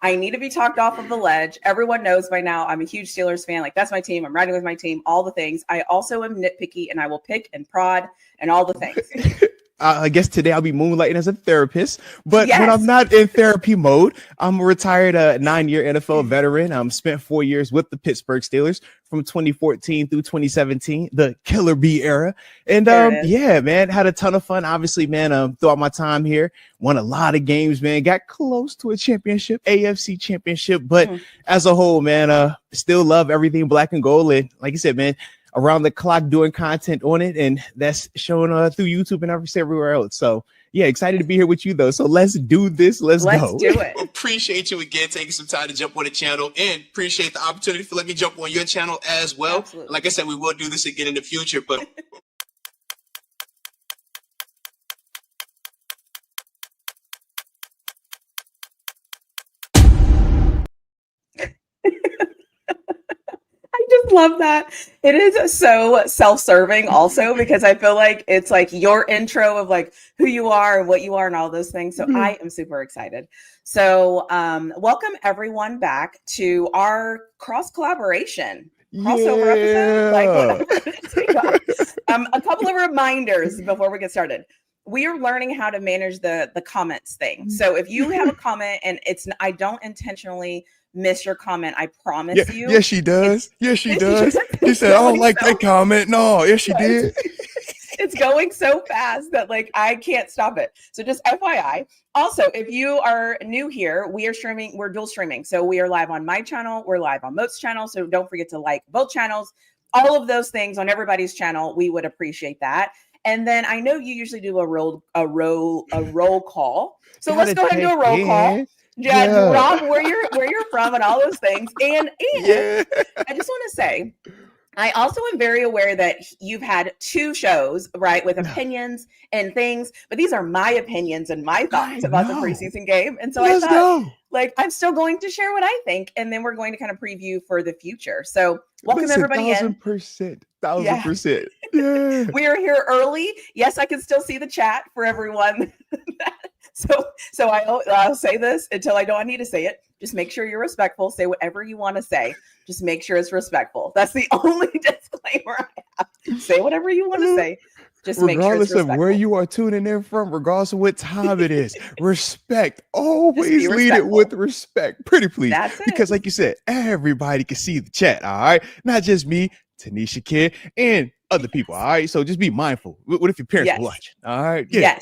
I need to be talked off of the ledge. Everyone knows by now I'm a huge Steelers fan. Like, that's my team. I'm riding with my team, all the things. I also am nitpicky, and I will pick and prod and all the things. I guess today I'll be moonlighting as a therapist, but when I'm not in therapy mode, I'm a retired 9-year NFL veteran. Spent 4 years with the Pittsburgh Steelers from 2014 through 2017, the Killer Bee era. And yeah, man, had a ton of fun. Obviously, man, throughout my time here, won a lot of games, man, got close to a championship, AFC championship. But as a whole, man, still love everything black and gold. And like you said, man, around the clock doing content on it, and that's shown through YouTube and everywhere else. So yeah, excited to be here with you though. So let's do this. Let's go. Do it. Appreciate you again taking some time to jump on the channel, and appreciate the opportunity for letting me jump on your channel as well. Absolutely. Like I said, we will do this again in the future, but just love that. It is so self-serving also, because I feel like it's like your intro of like who you are and what you are and all those things. So I am super excited. So welcome everyone back to our cross collaboration crossover episode. A couple of reminders before we get started. We are learning how to manage the comments thing. So if you have a comment and I don't intentionally miss your comment, I promise you. Yes, she does. Yes, she does. She said, I don't like that comment. No, yes, she did. It's going so fast that like I can't stop it. So just FYI. Also, if you are new here, we're dual streaming. So we are live on my channel, we're live on Moats' channel. So don't forget to like both channels. All of those things on everybody's channel, we would appreciate that. And then I know you usually do a roll call. So let's go ahead and do a roll call. Yeah, Rob, where you're from and all those things. And I just want to say, I also am very aware that you've had 2 shows, right, with opinions and things, but these are my opinions and my thoughts about the preseason game. And so I thought, like, I'm still going to share what I think, and then we're going to kind of preview for the future. So welcome everybody in. 1000%. Yeah. We are here early. Yes, I can still see the chat for everyone. So I'll say this until I need to say it. Just make sure you're respectful. Say whatever you want to say. Just make sure it's respectful. That's the only disclaimer I have. Say whatever you want to say. Just make sure it's respectful. Regardless of where you are tuning in from, regardless of what time it is, respect. Always lead it with respect. Pretty please. That's it. Because like you said, everybody can see the chat, all right? Not just me, TaNeisha Kid, and other people, all right? So just be mindful. What if your parents are watching? All right? Yeah.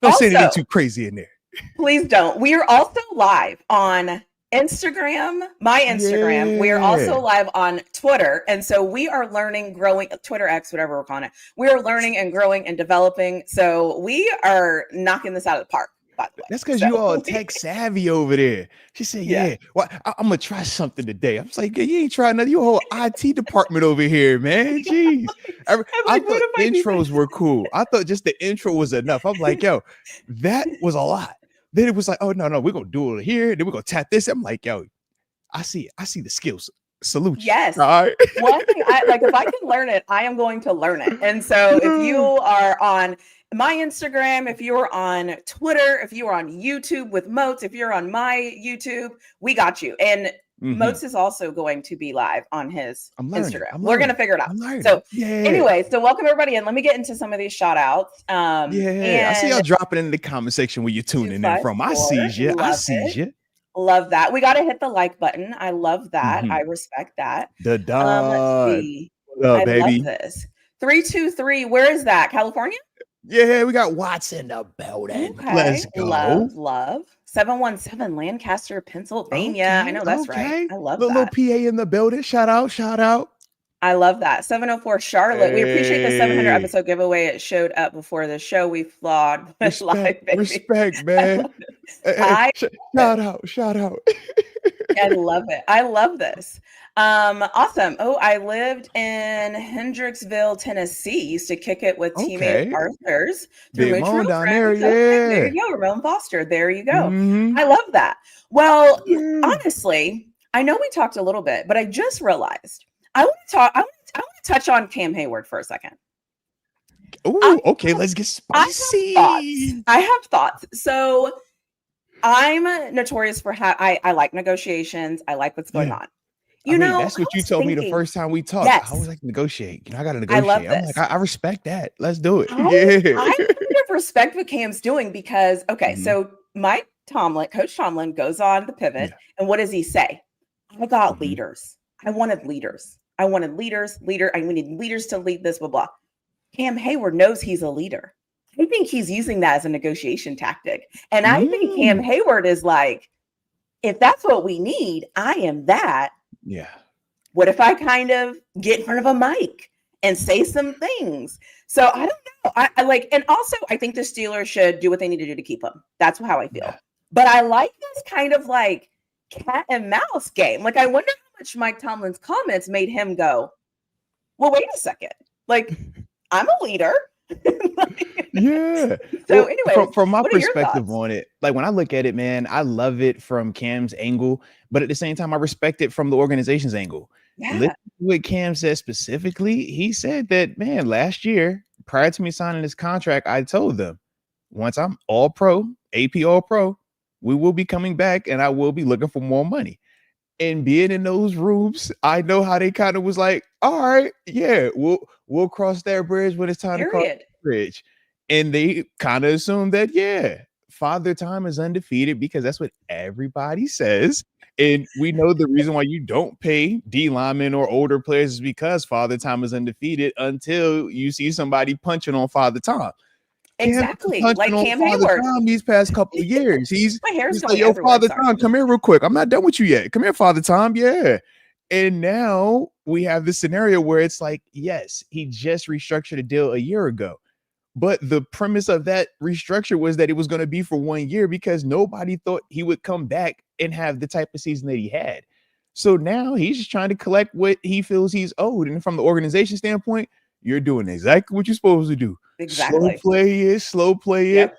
Don't say anything too crazy in there. Please don't. We are also live on Instagram, my Instagram. Yeah. We are also live on Twitter. And so we are learning, growing, Twitter X, whatever we're calling it. We are learning and growing and developing. So we are knocking this out of the park. That's because you all tech savvy over there. She said, well, I'm going to try something today. I was like, you ain't trying nothing. You whole IT department over here, man. Jeez. I thought intros were cool. I thought just the intro was enough. I'm like, yo, that was a lot. Then it was like, oh, no, we're going to do it here. Then we're going to tap this. I'm like, yo, I see the skills. Salute. Yes. All right. One thing if I can learn it, I am going to learn it. And so if you are on my Instagram, if you're on Twitter, if you're on YouTube with Moats, if you're on my YouTube, we got you. And Moats is also going to be live on his Instagram. We're going to figure it out. So anyway, so welcome everybody in. Let me get into some of these shout outs. I see y'all dropping in the comment section where you're tuning in from. I see you. Love that. We got to hit the like button. I love that. I respect that. The dog. Let's see. What up, baby? Love this. 323. Where is that? California? Yeah, we got Watts in the building. Okay. Let's go. Love. 717 Lancaster, Pennsylvania. I know that's right. I love that. Little PA in the building. Shout out. I love that. 704 Charlotte. We appreciate the 700 episode giveaway. It showed up before the show. We flawed. Respect, man. Shout out. I love it. I love this. Awesome. Oh, I lived in Hendricksville, Tennessee. Used to kick it with teammate Arthur's. Big Moan down there, There you go, Ramon Foster. There you go. I love that. Well, honestly, I know we talked a little bit, but I just realized I want to touch on Cam Heyward for a second. Oh, okay. Let's get spicy. I have thoughts. So I'm notorious for how I like negotiations. I like what's going on. That's what you told me the first time we talked. Yes. I was like, negotiate. I got to I love negotiate. I'm this. like, I respect that. Let's do it. I kind of respect what Cam's doing because, so Coach Tomlin goes on the pivot, and what does he say? I got leaders. I wanted leaders. I need leaders to lead this, blah, blah. Cam Heyward knows he's a leader. I think he's using that as a negotiation tactic. And I think Cam Heyward is like, if that's what we need, I am that. Yeah. What if I kind of get in front of a mic and say some things? So I don't know. I like, and also I think the Steelers should do what they need to do to keep him. That's how I feel. Yeah. But I like this kind of like cat and mouse game. Like, I wonder how much Mike Tomlin's comments made him go, well, wait a second. Like, I'm a leader. Yeah. So anyway, from my perspective on it, like when I look at it, man, I love it from Cam's angle, but at the same time, I respect it from the organization's angle. Yeah. What Cam said specifically, he said that, man, last year, prior to me signing this contract, I told them, once I'm all pro, AP all pro, we will be coming back and I will be looking for more money. And being in those rooms, I know how they kind of was like, all right, yeah, we'll cross that bridge when it's time to cross the bridge. And they kind of assumed that, yeah, Father Time is undefeated because that's what everybody says. And we know the reason why you don't pay D linemen or older players is because Father Time is undefeated until you see somebody punching on Father Time. Exactly, like Cam Heyward. These past couple of years, he's like, yo, Father Time, come here real quick. I'm not done with you yet. Come here, Father Time. Yeah. And now we have this scenario where it's like, yes, he just restructured a deal a year ago. But the premise of that restructure was that it was going to be for 1 year because nobody thought he would come back and have the type of season that he had. So now he's just trying to collect what he feels he's owed. And from the organization standpoint, you're doing exactly what you're supposed to do. Exactly. Slow play it.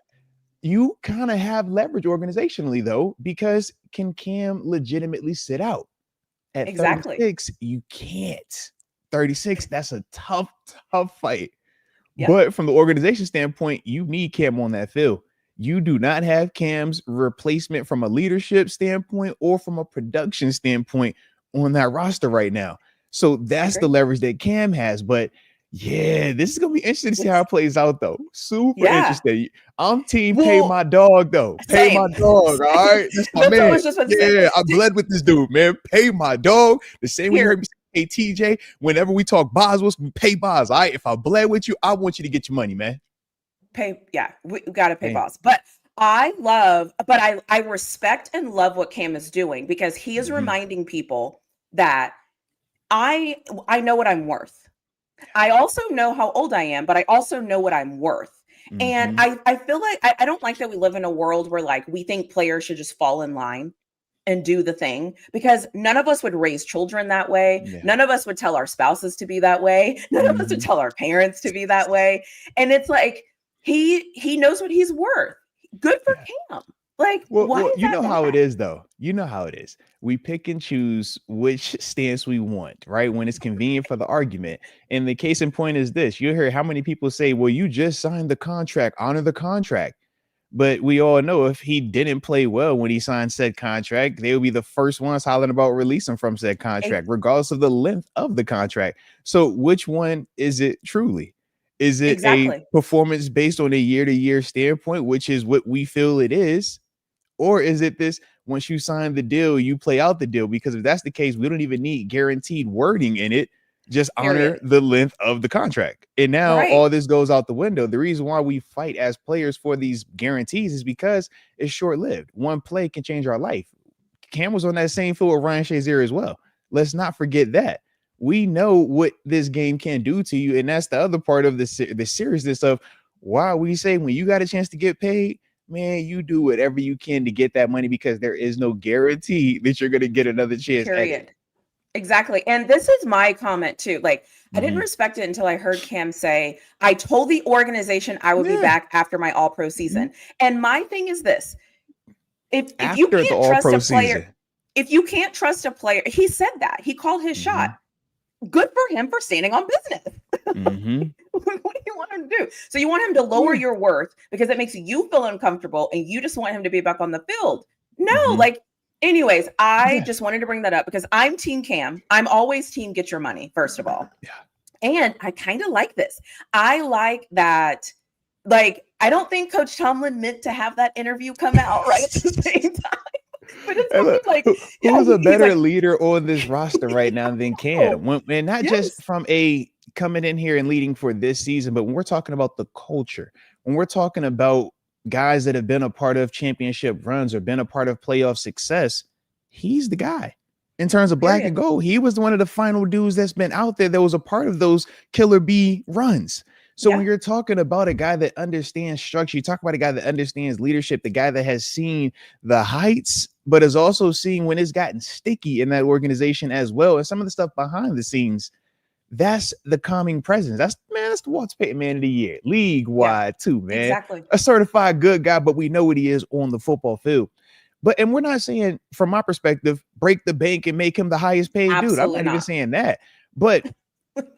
You kind of have leverage organizationally, though, because can Cam legitimately sit out? At 36, you can't. 36, that's a tough fight. Yep. But from the organization standpoint, you need Cam on that field. You do not have Cam's replacement from a leadership standpoint or from a production standpoint on that roster right now. So that's the leverage that Cam has. But yeah, this is going to be interesting to see how it plays out, though. Super interesting. I'm team pay my dog, though. Pay my dog, all right? That's my man. Yeah, I bled with this dude, man. Pay my dog. The same way you heard me say, hey, TJ, whenever we talk Boswell, pay Bos, all right? If I bled with you, I want you to get your money, man. We got to pay Bos. But I respect and love what Cam is doing because he is reminding people that I know what I'm worth. I also know how old I am, but I also know what I'm worth. And I feel like I don't like that we live in a world where like we think players should just fall in line and do the thing because none of us would raise children that way. Yeah. None of us would tell our spouses to be that way. None of us would tell our parents to be that way. And it's like he knows what he's worth. Good for Cam. Like, well, you know how it is, though. You know how it is. We pick and choose which stance we want, right? When it's convenient for the argument. And the case in point is this. You hear how many people say, well, you just signed the contract, honor the contract. But we all know if he didn't play well when he signed said contract, they would be the first ones hollering about releasing from said contract, regardless of the length of the contract. So which one is it truly? Is it a performance based on a year-to-year standpoint, which is what we feel it is? Or is it this, once you sign the deal, you play out the deal? Because if that's the case, we don't even need guaranteed wording in it. Just honor the length of the contract. And now all this goes out the window. The reason why we fight as players for these guarantees is because it's short-lived. One play can change our life. Cam was on that same field with Ryan Shazier as well. Let's not forget that. We know what this game can do to you. And that's the other part of the seriousness of why we say when you got a chance to get paid, man, you do whatever you can to get that money because there is no guarantee that you're going to get another chance. Period. Exactly. And this is my comment too. Like, I didn't respect it until I heard Cam say, I told the organization I would be back after my all-pro season. And my thing is this. If you can't trust a player, he said that. He called his shot. good for him for standing on business. Mm-hmm. What do you want him to do? So you want him to lower your worth because it makes you feel uncomfortable and you just want him to be back on the field. No, like, anyways, I just wanted to bring that up because I'm Team Cam. I'm always team get your money, first of all. Yeah. And I kind of like this. I like that. Like, I don't think Coach Tomlin meant to have that interview come out right at the same time. But it's look, like, who's a better leader on this roster right now than Cam? And not just from a coming in here and leading for this season, but when we're talking about the culture, when we're talking about guys that have been a part of championship runs or been a part of playoff success, he's the guy. In terms of black and gold, he was one of the final dudes that's been out there that was a part of those killer bee runs. So when you're talking about a guy that understands structure, you talk about a guy that understands leadership, the guy that has seen the heights, but has also seen when it's gotten sticky in that organization as well. And some of the stuff behind the scenes, that's the calming presence. That's the Walter Payton Man of the Year, league-wide too, man. Exactly. A certified good guy, but we know what he is on the football field. And we're not saying, from my perspective, break the bank and make him the highest paid dude. I'm not even saying that. But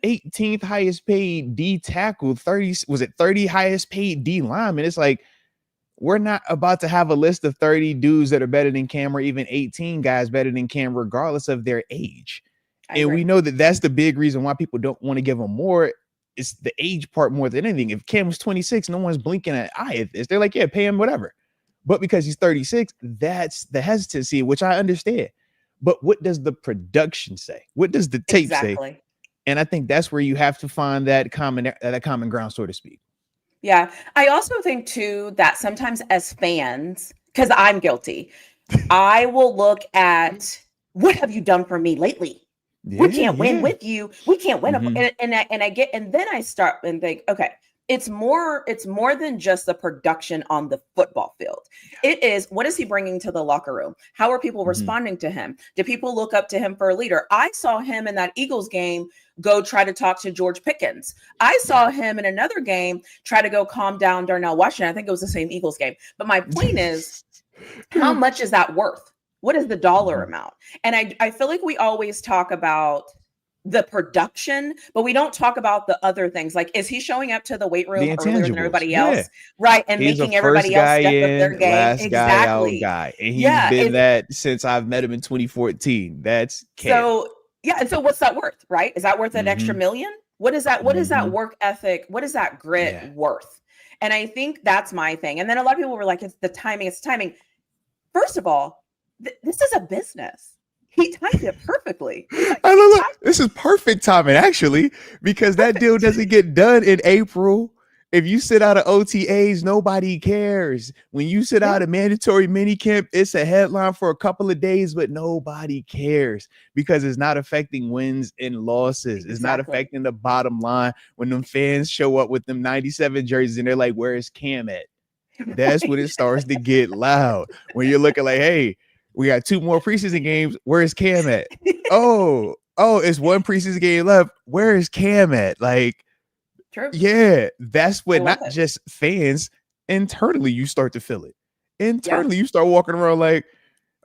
18th highest paid D tackle, 30 highest paid D lineman. It's like, we're not about to have a list of 30 dudes that are better than Cam or even 18 guys better than Cam, regardless of their age. And we know that that's the big reason why people don't want to give him more. It's the age part more than anything. If Cam was 26, no one's blinking an eye at this. They're like, yeah, pay him whatever. But because he's 36, that's the hesitancy, which I understand. But what does the production say? What does the tape say? And I think that's where you have to find that common ground, so to speak. Yeah. I also think, too, that sometimes as fans, because I'm guilty, I will look at, what have you done for me lately? We can't win with you. We can't win. And then I start and think, okay, it's more than just the production on the football field. It is, what is he bringing to the locker room? How are people responding to him? Do people look up to him for a leader? I saw him in that Eagles game go try to talk to George Pickens. I saw him in another game try to go calm down Darnell Washington. I think it was the same Eagles game. But my point is, how much is that worth? What is the dollar amount? And I feel like we always talk about the production, but we don't talk about the other things. Like, is he showing up to the weight room earlier than everybody else? Right. And he's making everybody else step up their game. Last exactly. guy out guy. And he's been that since I've met him in 2014. That's Cam. So yeah. And so what's that worth? Right. Is that worth an extra million? What is that? What is that work ethic? What is that grit worth? And I think that's my thing. And then a lot of people were like, it's the timing. It's timing. First of all, this is a business. He timed it perfectly. This is perfect timing, actually, because that deal doesn't get done in April. If you sit out of OTAs, nobody cares. When you sit out of mandatory minicamp, it's a headline for a couple of days, but nobody cares because it's not affecting wins and losses. It's not affecting the bottom line when them fans show up with them 97 jerseys and they're like, where is Cam at? That's when it starts to get loud. When you're looking like, hey, we got 2 more preseason games. Where is Cam at? Oh, it's 1 preseason game left. Where is Cam at? Like, yeah, that's what not just fans, internally you start to feel it. Internally, you start walking around like,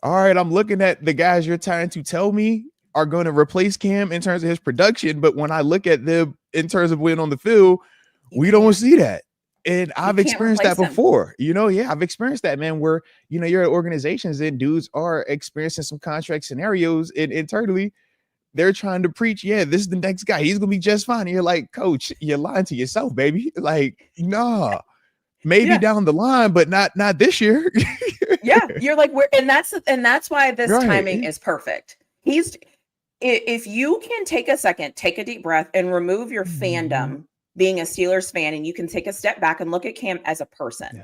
all right, I'm looking at the guys you're trying to tell me are going to replace Cam in terms of his production. But when I look at them in terms of winning on the field, we don't see that. And I've experienced that before, I've experienced that, man, where, you're at organizations and dudes are experiencing some contract scenarios and internally they're trying to preach, this is the next guy. He's going to be just fine. And you're like, coach, you're lying to yourself, baby. Like, nah, maybe down the line, but not this year. You're like, and that's why this timing is perfect. If you can take a second, take a deep breath and remove your fandom, being a Steelers fan, and you can take a step back and look at Cam as a person.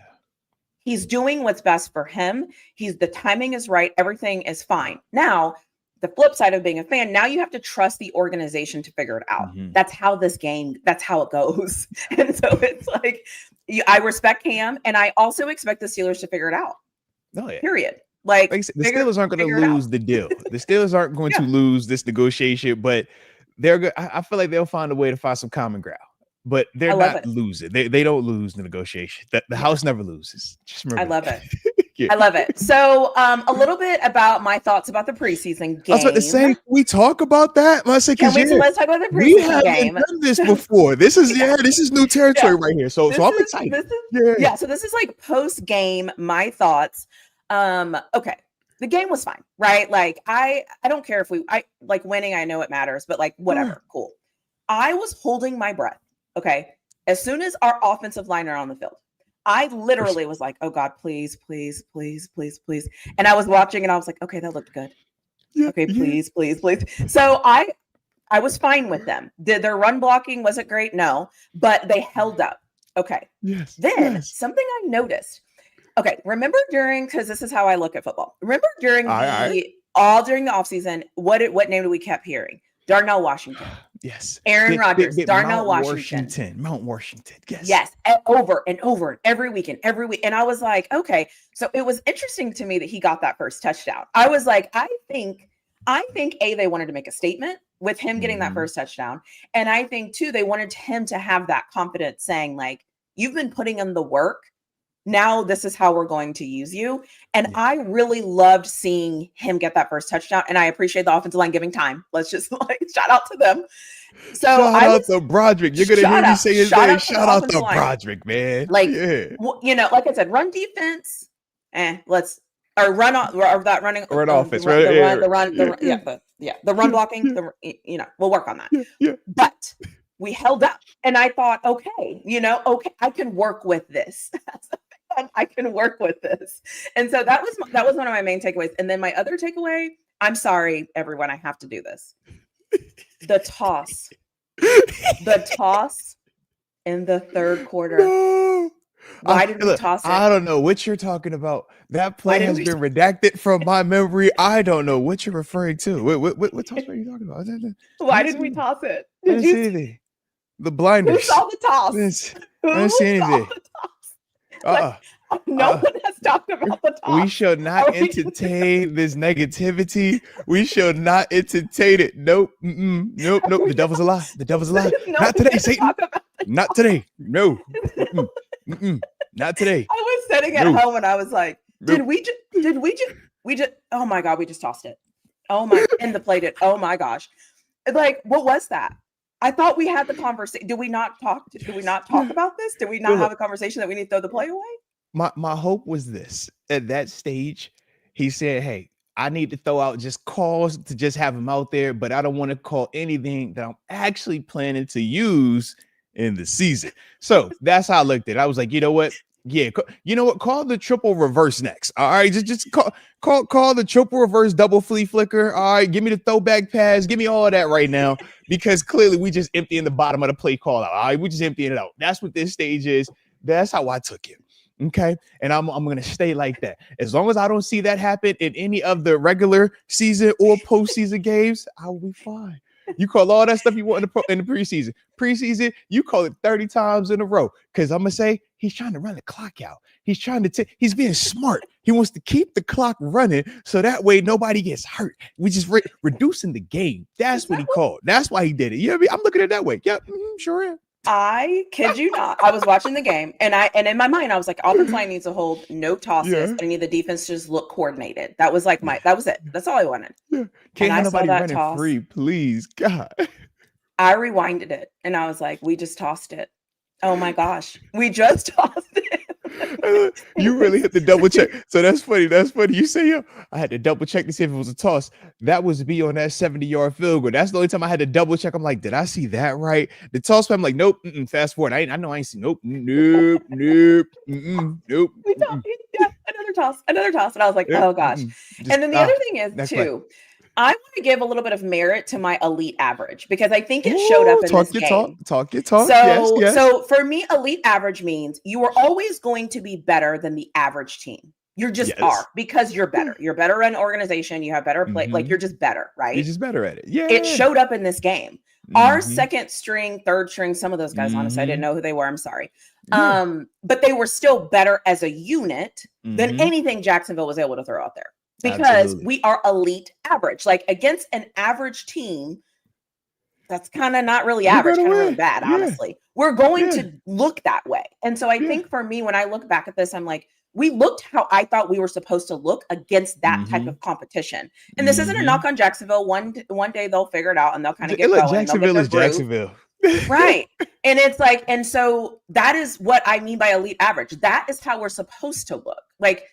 He's doing what's best for him. The timing is right. Everything is fine. Now, the flip side of being a fan, now you have to trust the organization to figure it out. That's how that's how it goes. And so it's like, I respect Cam, and I also expect the Steelers to figure it out. Period. Like the Steelers aren't going to lose the deal. The Steelers aren't going to lose this negotiation, but I feel like they'll find a way to find some common ground. But they're not losing. They don't lose the negotiation. The house never loses. Just remember. I love it. I love it. So a little bit about my thoughts about the preseason game. I was about to say, we talk about that. Let's talk about the preseason we haven't game. done this before. This is this is new territory right here. So I'm excited. So this is like post game, my thoughts. Okay. The game was fine, right? Like I don't care if I like winning. I know it matters, but like whatever, cool. I was holding my breath. Okay. As soon as our offensive line are on the field, I literally was like, oh God, please, please, please, please, please. And I was watching and I was like, okay, that looked good. Okay, please, please, please. So I was fine with them. Did their run blocking, was it great? No, but they held up. Okay. Yes. Then something I noticed. Okay, remember because this is how I look at football. Remember during during the offseason, what name do we kept hearing? Darnell Washington. Yes. Aaron Rodgers. Darnell Washington. Mount Washington. Yes. Yes. Over and over every week. And I was like, okay. So it was interesting to me that he got that first touchdown. I was like, I think they wanted to make a statement with him getting that first touchdown. And I think too, they wanted him to have that confidence saying like, you've been putting in the work. Now this is how we're going to use you. And I really loved seeing him get that first touchdown. And I appreciate the offensive line giving time. Let's just like shout out to them. So shout out to Broderick. You're gonna hear me say his name. Shout out to Broderick, man. Like like I said, run defense. Run offense. The run blocking. We'll work on that. But we held up, and I thought, okay, I can work with this. I can work with this. And so that was one of my main takeaways. And then my other takeaway, I'm sorry, everyone, I have to do this. The toss in the third quarter. No. Why did we toss it? I don't know what you're talking about. That play has been redacted from my memory. I don't know what you're referring to. What toss are you talking about? Why did we toss it? I didn't see anything. The blinders. Who saw the toss? I didn't see anything. No one has talked about the toss. We shall not entertain this negativity. We shall not entertain it. Nope. Nope. The devil's a lie. The devil's a lie. Not today, Satan. Not today. No. Not today. I was sitting at home and I was like, did we just, oh my God, we just tossed it. Oh my, and the play did. Oh my gosh. Like, what was that? I thought we had the conversation. Did we not talk about this? Did we not have a conversation that we need to throw the play away? My hope was this. At that stage, he said, hey, I need to throw out just calls to just have him out there, but I don't want to call anything that I'm actually planning to use in the season. So that's how I looked at it. I was like, you know what? Yeah, you know what? Call the triple reverse next. All right, just call the triple reverse double flea flicker. All right, give me the throwback pass. Give me all of that right now, because clearly we just emptying the bottom of the play call out. All right, we just emptying it out. That's what this stage is. That's how I took it. Okay, and I'm gonna stay like that as long as I don't see that happen in any of the regular season or postseason games. I will be fine. You call all that stuff you want in the preseason. Preseason, you call it 30 times in a row. Because I'm going to say, he's trying to run the clock out. He's trying to he's being smart. He wants to keep the clock running so that way nobody gets hurt. We just reducing the game. That's what he called. That's why he did it. You know what I mean? I'm looking at it that way. Yep, sure am. I kid you not. I was watching the game and in my mind, I was like, offense line needs to hold no tosses. And I need the defense to just look coordinated. That was like that was it. That's all I wanted. Yeah. Can't have nobody running free, please. God. I rewinded it and I was like, we just tossed it. Oh my gosh. We just tossed it. You really hit the double check. So that's funny. You say, I had to double check to see if it was a toss. That was me on that 70-yard field goal. That's the only time I had to double check. I'm like, did I see that right? The toss, I'm like, nope. Fast forward. I know I ain't seen. Nope. Nope. Nope. Another toss. And I was like, oh gosh. And then the other thing is too, I want to give a little bit of merit to my elite average because I think it showed up in this game. Talk. So, yes. So for me, elite average means you are always going to be better than the average team. You just are because you're better. You're better in organization. You have better play. Like you're just better, right? You're just better at it. Yeah. It showed up in this game. Our second string, third string, some of those guys, honestly, I didn't know who they were. I'm sorry. But they were still better as a unit than anything Jacksonville was able to throw out there. Because we are elite average, like against an average team, that's kind of not really average, kind of really bad, honestly. We're going to look that way. And so I think for me, when I look back at this, I'm like, we looked how I thought we were supposed to look against that type of competition. And this isn't a knock on Jacksonville. One day they'll figure it out and they'll kind of get going. Jacksonville is Jacksonville. Right. And it's like, and so that is what I mean by elite average. That is how we're supposed to look. Like,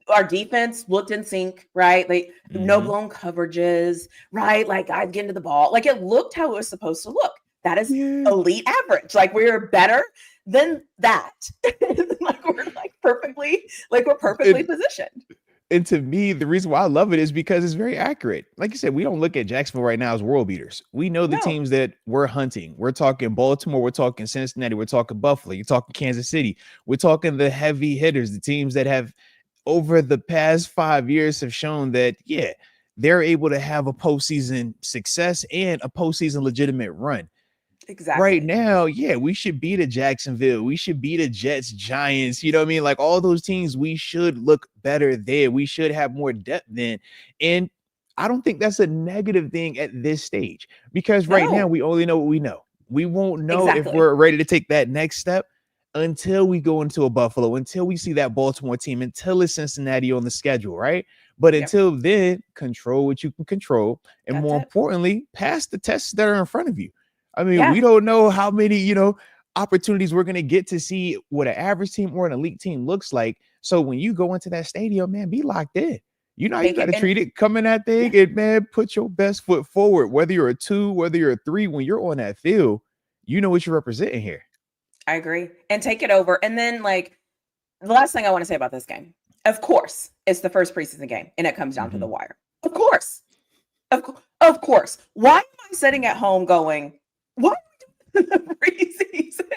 our defense looked in sync, right? Like no blown coverages, right? Like I'd get into the ball. Like it looked how it was supposed to look. That is elite average. Like we're better than that. Like we're perfectly positioned. And to me, the reason why I love it is because it's very accurate. Like you said, we don't look at Jacksonville right now as world beaters. We know the teams that we're hunting. We're talking Baltimore. We're talking Cincinnati. We're talking Buffalo. You're talking Kansas City. We're talking the heavy hitters, the teams that have over the past 5 years have shown that, they're able to have a postseason success and a postseason legitimate run. Exactly. Right now, we should beat a Jacksonville. We should beat a Jets, Giants. You know what I mean? Like all those teams, we should look better there. We should have more depth then. And I don't think that's a negative thing at this stage because right now we only know what we know. We won't know if we're ready to take that next step until we go into a Buffalo, until we see that Baltimore team, until it's Cincinnati on the schedule, right? But until then, control what you can control. And more importantly, pass the tests that are in front of you. I mean, we don't know how many, opportunities we're going to get to see what an average team or an elite team looks like. So when you go into that stadium, man, be locked in. You know how you got to treat it. Come in that thing and, man, put your best foot forward. Whether you're a 2, whether you're a 3, when you're on that field, you know what you're representing here. I agree. And take it over. And then, like, the last thing I want to say about this game, of course, it's the first preseason game, and it comes down to the wire. Of course. Of course. Why am I sitting at home going, what are we doing in the preseason?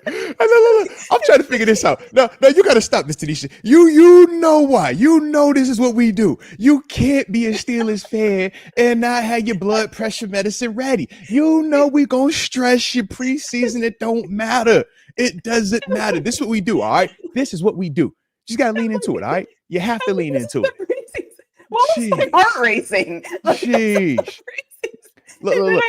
I'm trying to figure this out. No, you got to stop this, TaNeisha. You know why. You know this is what we do. You can't be a Steelers fan and not have your blood pressure medicine ready. You know we're going to stress your preseason. It don't matter. It doesn't matter. This is what we do, all right? This is what we do. Just got to lean into it, all right? You have to lean into it. What was my heart racing? Jeez. Look, you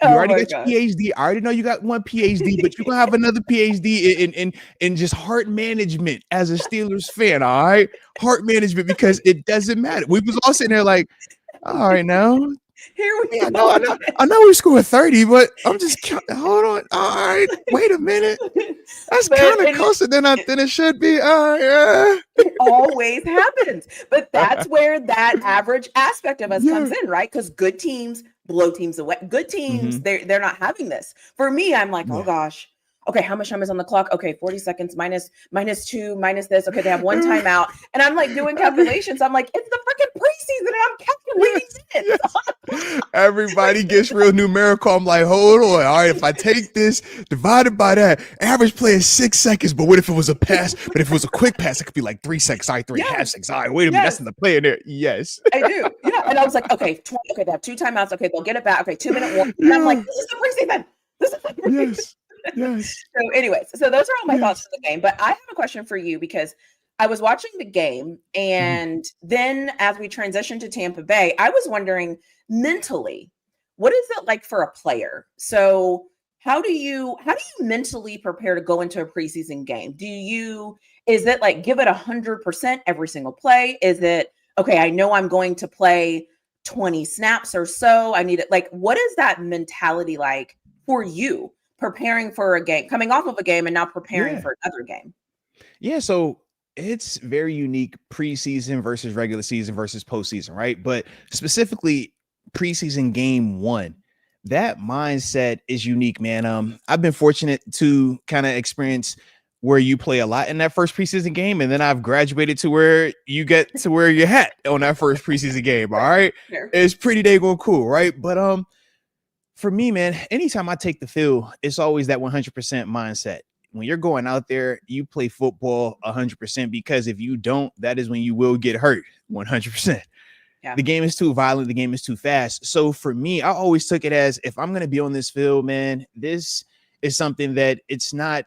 already got your PhD. I already know you got one PhD, but you're gonna have another PhD in just heart management as a Steelers fan. All right, heart management, because it doesn't matter. We was all sitting there like, all right, now here we go. I know we scored 30, but I'm just hold on. All right, wait a minute. That's kind of closer than it should be. It always happens, but that's where that average aspect of us comes in, right? Because good teams blow teams away. Good teams, they're not having this. For me, I'm like, oh gosh. Okay, how much time is on the clock? Okay, 40 seconds minus 2, minus this. Okay, they have one timeout. And I'm like doing calculations. I'm like, it's the freaking preseason and I'm calculating this. Everybody gets real numerical. I'm like, hold on. All right, if I take this divided by that, average play is 6 seconds. But what if it was a pass? But if it was a quick pass, it could be like 3 seconds. All right, 3.5 seconds. All right, wait a minute. That's in the play in there. Yes. I do. Yeah. And I was like, okay, they have 2 timeouts. Okay, they'll get it back. Okay, 2-minute warning. And I'm like, this is the preseason. This is the preseason. Yes. So anyways, so those are all my thoughts for the game, but I have a question for you because I was watching the game and then as we transitioned to Tampa Bay, I was wondering mentally, what is it like for a player? So how do you mentally prepare to go into a preseason game? Is it like give it 100% every single play? Is it, okay, I know I'm going to play 20 snaps or so. I need it. Like, what is that mentality like for you? Preparing for a game, coming off of a game and now preparing for another game. Yeah, so it's very unique preseason versus regular season versus postseason, right? But specifically preseason game 1, that mindset is unique, man. I've been fortunate to kind of experience where you play a lot in that first preseason game, and then I've graduated to where you get to wear your hat on that first preseason game. All right, it's pretty dang cool, right? But for me, man, anytime I take the field, it's always that 100% mindset. When you're going out there, you play football 100% because if you don't, that is when you will get hurt 100%. Yeah. The game is too violent. The game is too fast. So for me, I always took it as if I'm going to be on this field, man, this is something that it's not,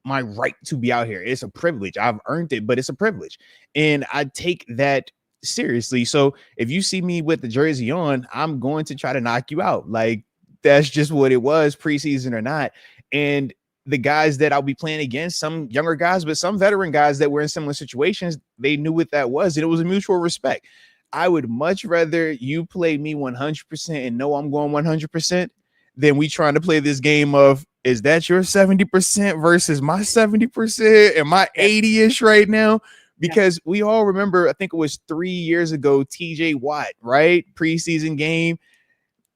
my right to be out here. It's a privilege. I've earned it, but it's a privilege. And I take that seriously. So if you see me with the jersey on, I'm going to try to knock you out. Like that's just what it was, preseason or not. And the guys that I'll be playing against, some younger guys, but some veteran guys that were in similar situations, they knew what that was. And it was a mutual respect. I would much rather you play me 100% and know I'm going 100% than we trying to play this game of, is that your 70% versus my 70% and my 80-ish right now? Because we all remember, I think it was 3 years ago, TJ Watt, right? Preseason game,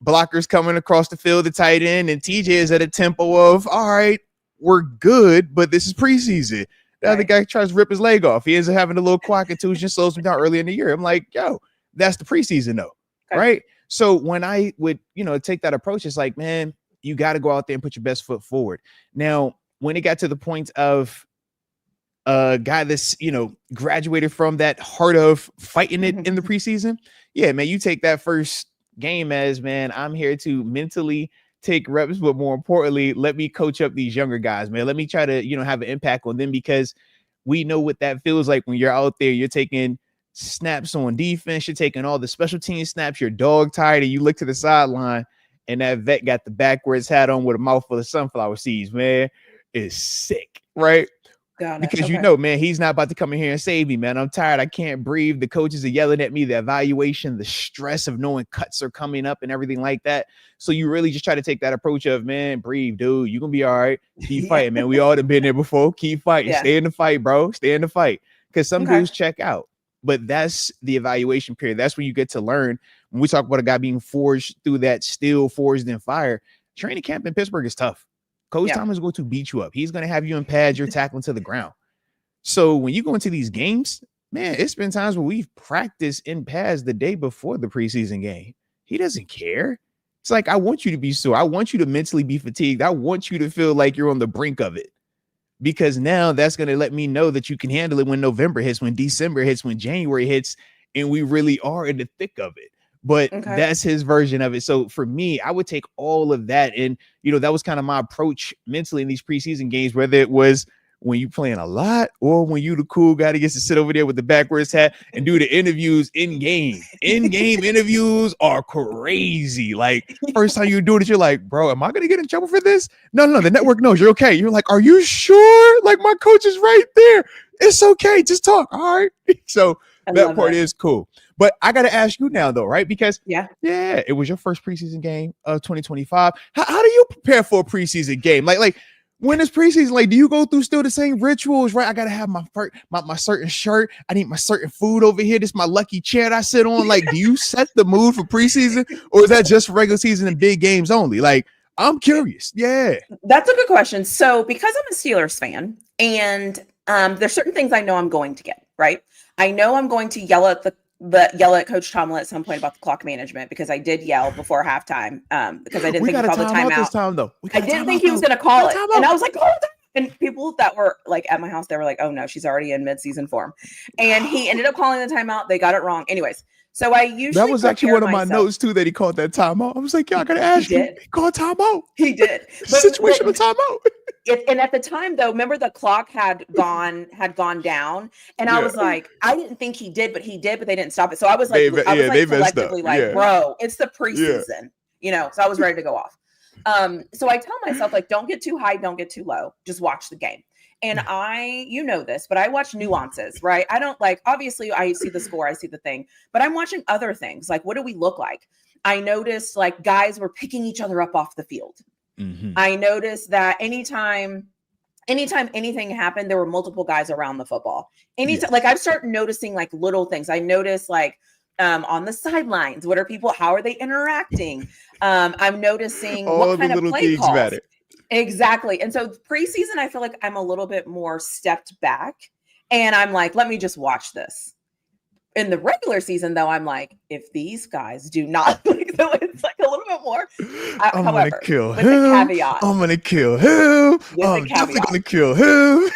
blockers coming across the field, the tight end, and TJ is at a tempo of, all right, we're good, but this is preseason. The other guy tries to rip his leg off. He ends up having a little quad contusion, slows him down early in the year. I'm like, yo, that's the preseason though, right? So when I would, take that approach, it's like, man, you got to go out there and put your best foot forward. Now, when it got to the point of a guy that's, graduated from that heart of fighting it in the preseason, yeah, man, you take that first game as, man, I'm here to mentally take reps, but more importantly, let me coach up these younger guys, man. Let me try to, have an impact on them, because we know what that feels like when you're out there, you're taking snaps on defense, you're taking all the special team snaps, you're dog tired, and you look to the sideline and that vet got the backwards hat on with a mouthful of sunflower seeds, man. It's sick, right? Because man, he's not about to come in here and save me, man. I'm tired. I can't breathe. The coaches are yelling at me, the evaluation, the stress of knowing cuts are coming up and everything like that. So you really just try to take that approach of, man, breathe, dude. You're going to be all right. Keep fighting, man. We all have been there before. Keep fighting. Stay in the fight, bro. Stay in the fight. Because some dudes check out. But that's the evaluation period. That's when you get to learn. When we talk about a guy being forged through that steel, forged in fire, training camp in Pittsburgh is tough. Coach Thomas is going to beat you up. He's going to have you in pads. You're tackling to the ground. So when you go into these games, man, it's been times where we've practiced in pads the day before the preseason game. He doesn't care. It's like, I want you to be sore. I want you to mentally be fatigued. I want you to feel like you're on the brink of it, because now that's going to let me know that you can handle it when November hits, when December hits, when January hits, and we really are in the thick of it. But that's his version of it. So for me, I would take all of that. And, that was kind of my approach mentally in these preseason games, whether it was when you playing a lot or when you the cool guy that gets to sit over there with the backwards hat and do the interviews in game. In-game interviews are crazy. Like, first time you do it, you're like, bro, am I going to get in trouble for this? No, the network knows you're okay. You're like, are you sure? Like, my coach is right there. It's okay. Just talk. All right. So that part is cool. But I got to ask you now, though, right? Because, it was your first preseason game of 2025. How do you prepare for a preseason game? Like when it's preseason, like, do you go through still the same rituals, right? I got to have my certain shirt. I need my certain food over here. This is my lucky chair that I sit on. Like, do you set the mood for preseason, or is that just regular season and big games only? Like, I'm curious. Yeah. That's a good question. So because I'm a Steelers fan, and there's certain things I know I'm going to get, right? I know I'm going to yell at Coach Tomlin at some point about the clock management, because I did yell before halftime because I didn't think he called the timeout. This time, though. I didn't think he was going to call it. And I was like, oh, and people that were like at my house, they were like, oh no, she's already in mid-season form. And he ended up calling the timeout. They got it wrong. Anyways, so I usually that was actually one of my notes too, that he called that timeout. I was like, yeah, I gotta ask you. He called timeout. He did. Situational timeout. And at the time, though, remember the clock had gone down, and I was like, I didn't think he did, but he did, but they didn't stop it. So I was like, collectively like, bro, it's the preseason, So I was ready to go off. So I tell myself, like, don't get too high, don't get too low, just watch the game. And this, but I watch nuances, right? I don't obviously I see the score, I see the thing, but I'm watching other things. Like, what do we look like? I noticed like guys were picking each other up off the field. I noticed that anytime anything happened, there were multiple guys around the football. Like I've started noticing like little things. I noticed like on the sidelines, how are they interacting? I'm noticing all what kind the of little play things calls. About it. Exactly. And so preseason, I feel like I'm a little bit more stepped back, and I'm like, let me just watch this. In the regular season, though, I'm like, if these guys do not, so it's like a little bit more. I'm however, gonna kill with him. the caveat. I'm gonna kill him. I'm definitely gonna kill him.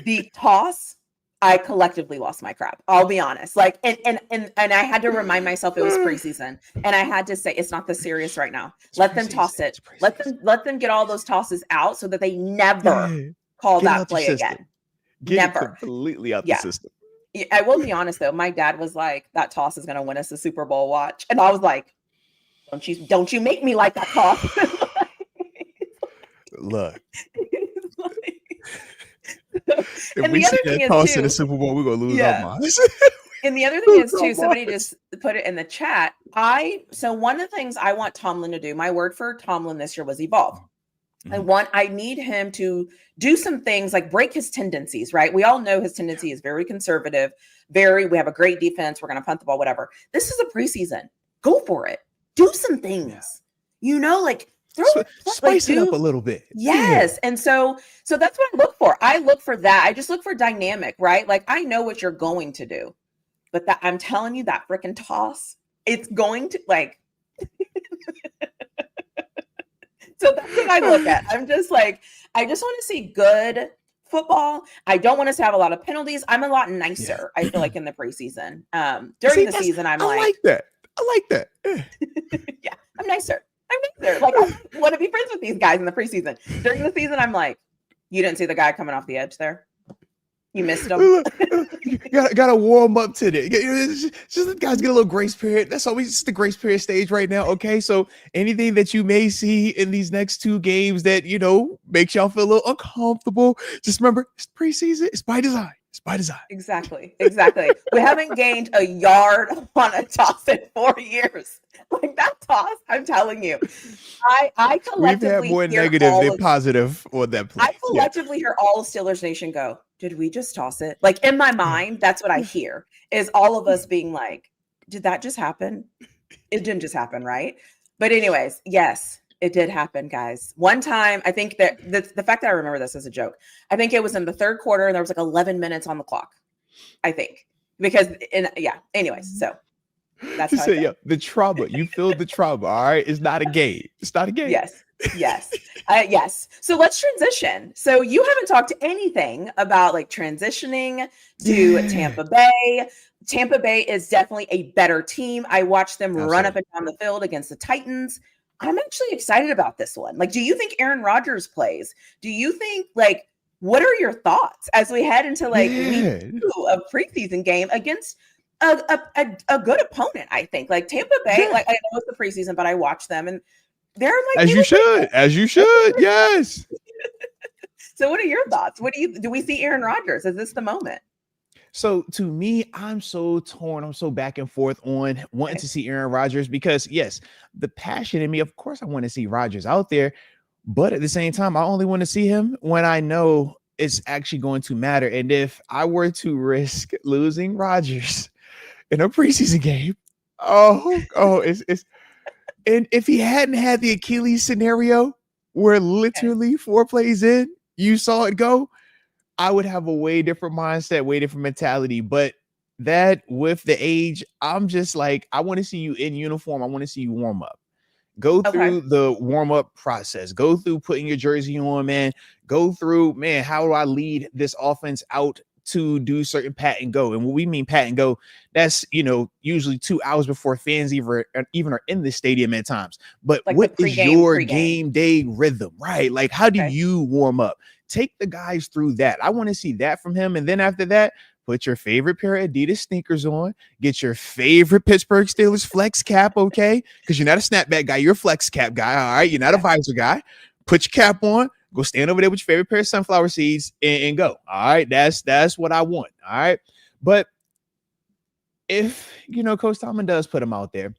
The toss, I collectively lost my crap. I'll be honest. Like, and I had to remind myself it was preseason, and I had to say it's not this serious right now. Let them toss it. Let them get all those tosses out so that they never call that play again. Never. Completely out the system. I will be honest though. My dad was like, "That toss is going to win us the Super Bowl. Watch," and I was like, "Don't you make me like that toss." Look, If And we the see other thing that is toss in the too, Super Bowl, we're gonna lose our yeah. minds. And the other thing is too, somebody just put it in the chat. So one of the things I want Tomlin to do, my word for Tomlin this year was evolve. I need him to do some things like break his tendencies, right? We all know his tendency is very conservative, we have a great defense. We're going to punt the ball, whatever. This is a preseason. Go for it. Do some things, like spice it up a little bit. Yes. Yeah. And so that's what I look for. I look for that. I just look for dynamic, right? Like I know what you're going to do, but that I'm telling you that freaking toss, it's going to like, so that's what I look at. I'm just like, I just want to see good football. I don't want us to have a lot of penalties. I'm a lot nicer, I feel like, in the preseason. During the season, I like that. I like that. Yeah, I'm nicer. Like, I want to be friends with these guys in the preseason. During the season, I'm like, you didn't see the guy coming off the edge there? You missed him. You gotta warm up to it. Just guys get a little grace period. That's always the grace period stage right now. Okay, so anything that you may see in these next two games that makes y'all feel a little uncomfortable, just remember it's preseason. It's by design. It's by design. Exactly. We haven't gained a yard on a toss in 4 years. Like that toss, I'm telling you. I collectively we've had more negative than positive on that play. I collectively hear all of Steelers Nation go, did we just toss it? Like in my mind, that's what I hear is all of us being like, did that just happen? It didn't just happen, right? But anyways, yes, it did happen, guys. One time, I think that the fact that I remember this is a joke. I think it was in the third quarter and there was like 11 minutes on the clock, I think. Because, anyways, so that's how the trauma. You feel the trauma, all right? It's not a game. It's not a game. Yes. Yes. So let's transition. So you haven't talked anything about like transitioning to Tampa Bay. Tampa Bay is definitely a better team. I watched them run up and down the field against the Titans. I'm actually excited about this one. Like, do you think Aaron Rodgers plays? Do you think what are your thoughts as we head into week 2 of preseason game against a good opponent? I think like Tampa Bay, like I know it's the preseason, but I watch them and they're like, as you should. Yes. So what are your thoughts? Do we see Aaron Rodgers? Is this the moment? So to me, I'm so torn. I'm so back and forth on wanting to see Aaron Rodgers because yes, the passion in me, of course, I want to see Rodgers out there, but at the same time, I only want to see him when I know it's actually going to matter. And if I were to risk losing Rodgers in a preseason game, it's and if he hadn't had the Achilles scenario where literally 4 plays in, you saw it go, I would have a way different mindset, way different mentality. But that with the age, I'm just like, I want to see you in uniform. I want to see you warm up. Go through the warm-up process. Go through putting your jersey on, man. Go through, man, how do I lead this offense out to do certain pat and go? And what we mean pat and go, that's, usually 2 hours before fans even are in the stadium at times. But like what is your game day rhythm, right? Like, how do you warm up? Take the guys through that. I want to see that from him. And then after that, put your favorite pair of Adidas sneakers on. Get your favorite Pittsburgh Steelers flex cap, okay? Because you're not a snapback guy. You're a flex cap guy, all right? You're not a visor guy. Put your cap on. Go stand over there with your favorite pair of sunflower seeds and go. All right, that's what I want. All right, but if Coach Tomlin does put him out there,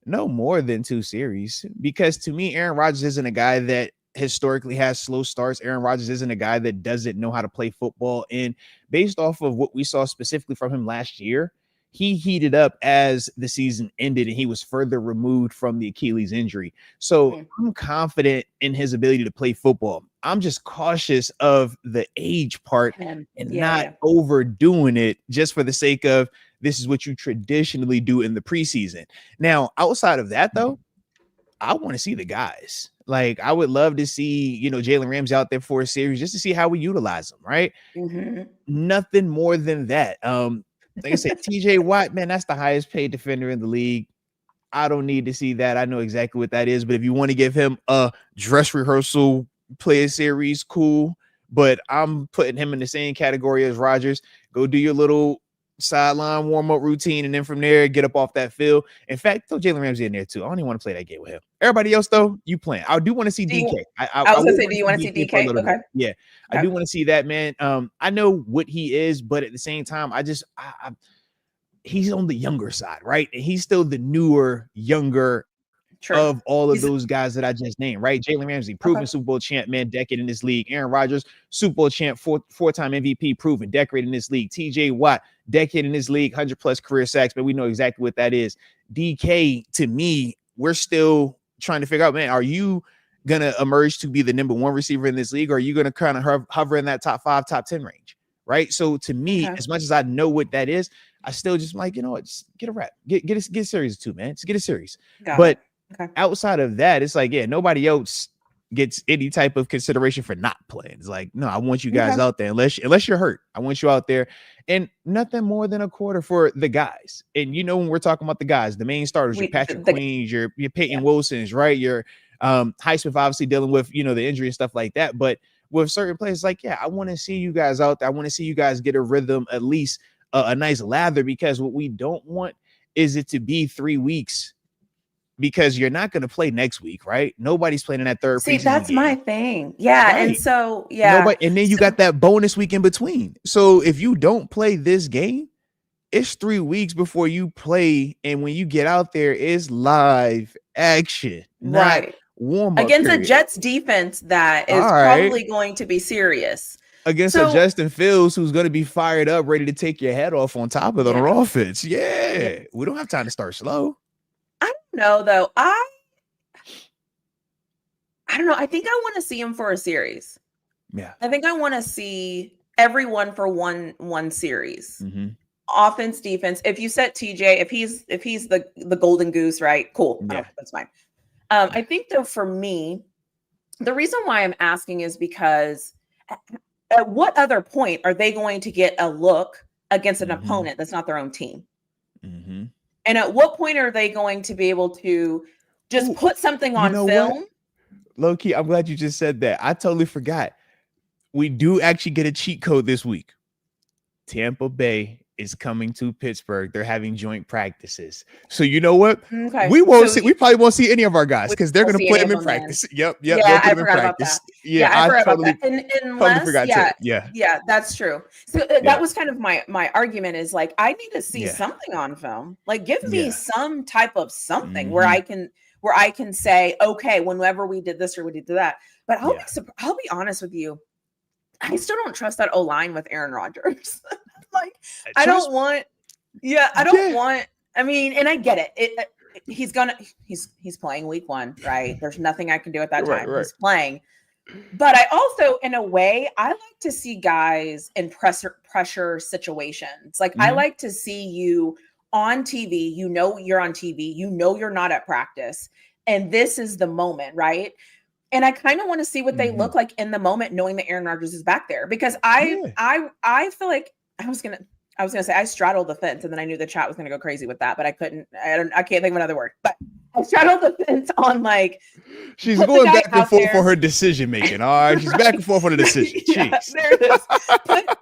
no more than 2 series, because to me, Aaron Rodgers isn't a guy that historically has slow starts. Aaron Rodgers isn't a guy that doesn't know how to play football. And based off of what we saw specifically from him last year, he heated up as the season ended and he was further removed from the Achilles injury. So I'm confident in his ability to play football. I'm just cautious of the age part and not overdoing it just for the sake of this is what you traditionally do in the preseason. Now, outside of that, though, I want to see the guys. Like, I would love to see, Jalen Ramsey out there for a series just to see how we utilize them, right? Nothing more than that. Like I said, TJ Watt, man, that's the highest paid defender in the league. I don't need to see that. I know exactly what that is. But if you want to give him a dress rehearsal play a series, cool. But I'm putting him in the same category as Rodgers. Go do your little sideline warm-up routine, and then from there, get up off that field. In fact, throw Jalen Ramsey in there too. I don't even want to play that game with him. Everybody else, though, you playing. I do want to see DK. I was going to say, do you want to see DK? Okay. Bit. Yeah, I do want to see that, man. I know what he is, but at the same time, he's on the younger side, right? And he's still the newer, younger of all of those guys that I just named, right? Jalen Ramsey, proven Super Bowl champ, man, decade in this league. Aaron Rodgers, Super Bowl champ, four-time MVP, proven, decade in this league. TJ Watt, decade in this league, 100+ career sacks, but we know exactly what that is. DK, to me, we're still trying to figure out, man, are you going to emerge to be the number one receiver in this league, or are you going to kind of hover in that top 5, top 10 range, right? So to me, as much as I know what that is, I still just like, you know what, just get a rep. Get a series too, man. Just get a series. But outside of that, it's like, yeah, nobody else gets any type of consideration for not playing. It's like, no, I want you guys out there unless you're hurt. I want you out there, and nothing more than a quarter for the guys. And you know, when we're talking about the guys, the main starters, your Patrick Queens, your Peyton Wilsons, right? Your Highsmith obviously dealing with, you know, the injury and stuff like that. But with certain players, like, yeah, I want to see you guys out there. I want to see you guys get a rhythm, at least a nice lather, because what we don't want is it to be 3 weeks. Because you're not going to play next week, right? Nobody's playing in that third. See, that's my thing. Yeah. Right. And so, and then you got that bonus week in between. So if you don't play this game, it's 3 weeks before you play. And when you get out there, it's live action, not warm up against a Jets defense that is probably going to be serious. Against a Justin Fields who's going to be fired up, ready to take your head off on top of their offense. Yeah. We don't have time to start slow. No, though. I don't know. I think I want to see him for a series. Yeah. I think I want to see everyone for one series. Offense, defense. If you set TJ, if he's the golden goose, right? Cool. Yeah. That's fine. I think though, for me, the reason why I'm asking is because at what other point are they going to get a look against an opponent that's not their own team? And at what point are they going to be able to just put something on film? Low key, I'm glad you just said that. I totally forgot. We do actually get a cheat code this week. Tampa Bay is coming to Pittsburgh. They're having joint practices. So you know what? Okay. We probably won't see any of our guys because they're going to play them in practice. Yep. Yeah, I forgot about that. Yeah, I forgot about that. Totally forgot yeah, that's true. So that was kind of my argument is like, I need to see something on film. Like, give me some type of something where I can say, okay, whenever we did this or we did that. But I'll be honest with you. I still don't trust that O-line with Aaron Rodgers. Like, I don't want, I mean, and I get it. He's playing week 1, right? There's nothing I can do at that time. He's playing. But I also, in a way, I like to see guys in pressure situations. Like, I like to see you on TV. You know, you're on TV. You know, you're not at practice. And this is the moment, right? And I kind of want to see what they look like in the moment, knowing that Aaron Rodgers is back there, because I feel like I was gonna say I straddled the fence, and then I knew the chat was gonna go crazy with that, but I couldn't. I can't think of another word. But I straddled the fence on, like, she's going back and forth for her decision making. All right, she's back and forth for the decision. Jeez. There it is.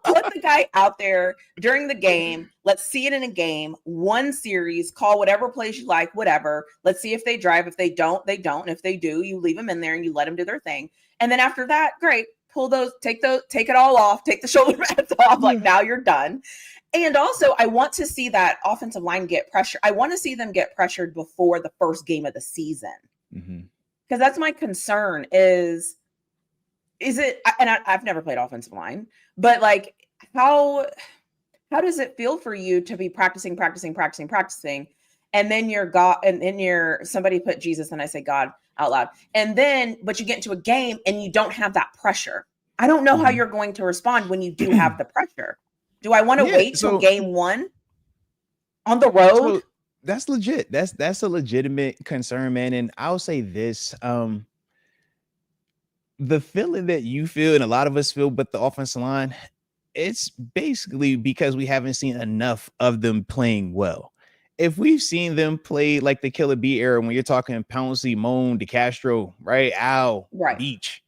Put the guy out there during the game. Let's see it in a game. One series. Call whatever plays you like. Whatever. Let's see if they drive. If they don't, they don't. If they do, you leave them in there and you let them do their thing. And then after that, great. Pull those. Take it all off. Take the shoulder pads off. Like, now you're done. And also, I want to see that offensive line get pressure. I want to see them get pressured before the first game of the season. Because that's my concern is it, and I've never played offensive line, but like, how does it feel for you to be practicing, and then you're somebody put Jesus, and I say God out loud. But you get into a game and you don't have that pressure. I don't know how you're going to respond when you do have the pressure. Do I want to wait till game 1 on the road? So that's legit. That's a legitimate concern, man. And I'll say this, the feeling that you feel and a lot of us feel, but the offensive line, it's basically because we haven't seen enough of them playing well. If we've seen them play like the Killer B era, when you're talking Pouncey, Moan, DeCastro, right, Al, Beach,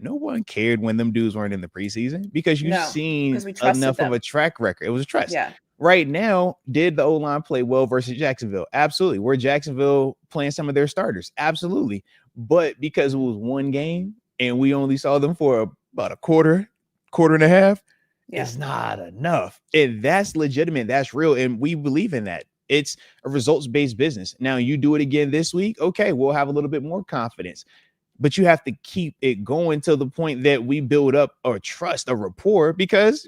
no one cared when them dudes weren't in the preseason because you've seen enough of a track record. It was a trust. right now, did the O-line play well versus Jacksonville? Absolutely. Were Jacksonville playing some of their starters? Absolutely. But because it was one game and we only saw them for about a quarter and a half, it's not enough. And that's legitimate. That's real. And we believe in that. It's a results-based business. Now, you do it again this week. Okay, we'll have a little bit more confidence. But you have to keep it going to the point that we build up a trust, a rapport, because,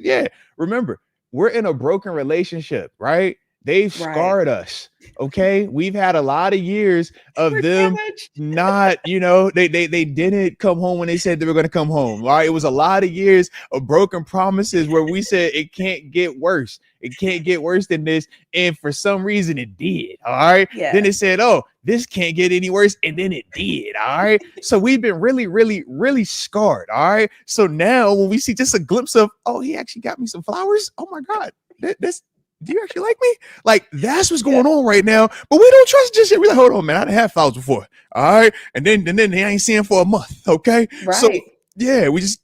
remember, we're in a broken relationship, right? They've scarred us. Okay. We've had a lot of years of them not, they didn't come home when they said they were going to come home. Right. It was a lot of years of broken promises where we said it can't get worse. It can't get worse than this. And for some reason it did. All right. Then it said, oh, this can't get any worse. And then it did. All right. So we've been really, really, really scarred. All right. So now when we see just a glimpse of, oh, he actually got me some flowers. Oh my God. Do you actually like me? Like, that's what's going on right now. But we don't trust just yet. We're like, hold on, man. I didn't have flowers before. All right. And then they ain't seeing for a month. Okay. Right. So we just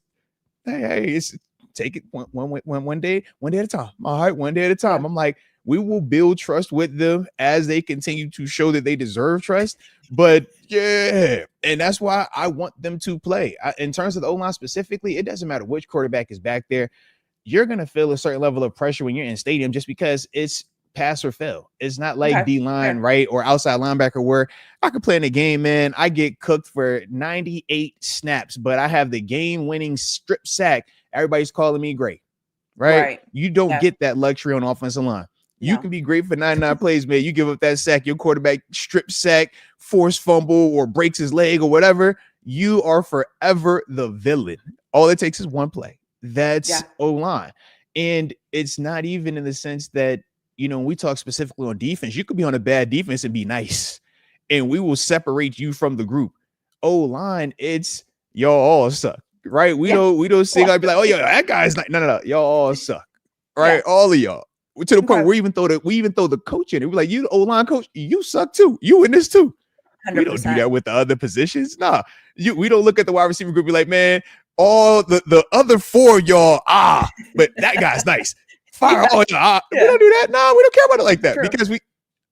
it's take it one day at a time. All right, one day at a time. I'm like, we will build trust with them as they continue to show that they deserve trust. But and that's why I want them to play. In terms of the O-line specifically, it doesn't matter which quarterback is back there. You're going to feel a certain level of pressure when you're in stadium just because it's pass or fail. It's not like D-line, right, or outside linebacker where I could play in a game, man. I get cooked for 98 snaps, but I have the game-winning strip sack. Everybody's calling me great, right? You don't get that luxury on offensive line. You can be great for 99 plays, man. You give up that sack, your quarterback strip sack, forced fumble, or breaks his leg or whatever. You are forever the villain. All it takes is one play. That's O-line. And it's not even in the sense that, when we talk specifically on defense, you could be on a bad defense and be nice, and we will separate you from the group. O-line, it's y'all all suck, right? We don't sing out be like, oh, that guy's not. No. Y'all all suck, right? All of y'all. To the point where we even throw the coach in it. We're like, you the O-line coach, you suck too. You in this too. 100%. We don't do that with the other positions. Nah, we don't look at the wide receiver group and be like, man, all the other four of y'all, but that guy's nice. Fire all y'all. We don't do that. No, we don't care about it like that. True. Because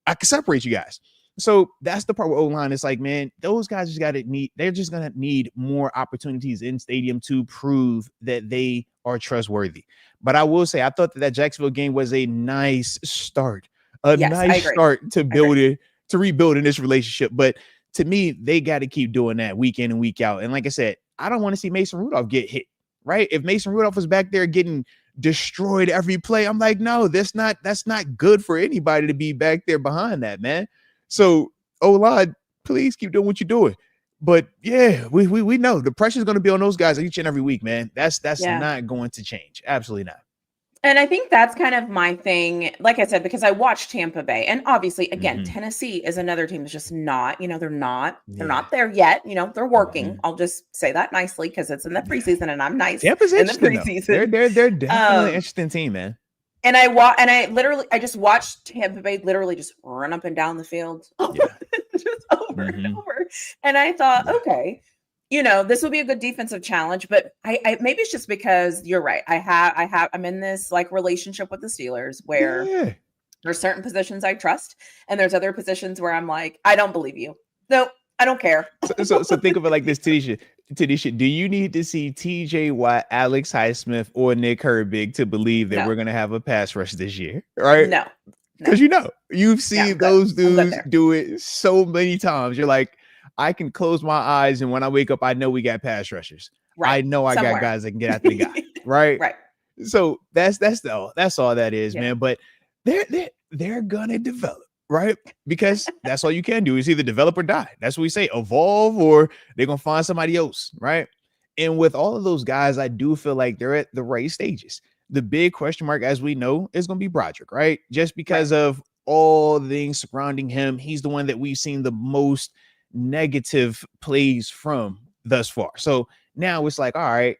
I can separate you guys. So that's the part where O-line is like, man, those guys they're just gonna need more opportunities in stadium to prove that they are trustworthy. But I will say, I thought that Jacksonville game was a nice start, start to build it, to rebuild in this relationship. But to me, they got to keep doing that week in and week out. And like I said, I don't want to see Mason Rudolph get hit, right? If Mason Rudolph was back there getting destroyed every play, I'm like, no, that's not good for anybody to be back there behind that, man. So, O-line, please keep doing what you're doing. But we know the pressure is going to be on those guys each and every week, man. That's not going to change. Absolutely not. And I think that's kind of my thing, like I said, because I watched Tampa Bay, and obviously, again, Tennessee is another team that's just not, they're not there yet. They're working. I'll just say that nicely because it's in the preseason, and I'm nice Tampa's in the preseason. They're definitely an interesting team, man. And I just watched Tampa Bay literally just run up and down the field, just over and over, and I thought, okay. This will be a good defensive challenge, but I maybe it's just because you're right. I'm in this like relationship with the Steelers where there's certain positions I trust, and there's other positions where I'm like, I don't believe you. No, I don't care. So think of it like this, TaNeisha, do you need to see TJ Watt, Alex Highsmith, or Nick Herbig to believe that we're going to have a pass rush this year? Right? No. Because you've seen those dudes do it so many times. You're like, I can close my eyes, and when I wake up, I know we got pass rushers. Right. I know I got guys that can get after the guy. Right. Right. So that's all that is, man. But they're gonna develop, right? Because that's all you can do is either develop or die. That's what we say, evolve, or they're gonna find somebody else, right? And with all of those guys, I do feel like they're at the right stages. The big question mark, as we know, is gonna be Broderick, right? Just because of all the things surrounding him, he's the one that we've seen the most negative plays from thus far. So now it's like, all right,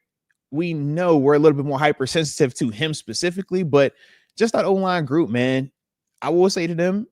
we know we're a little bit more hypersensitive to him specifically, but just that O-line group, man, I will say to them,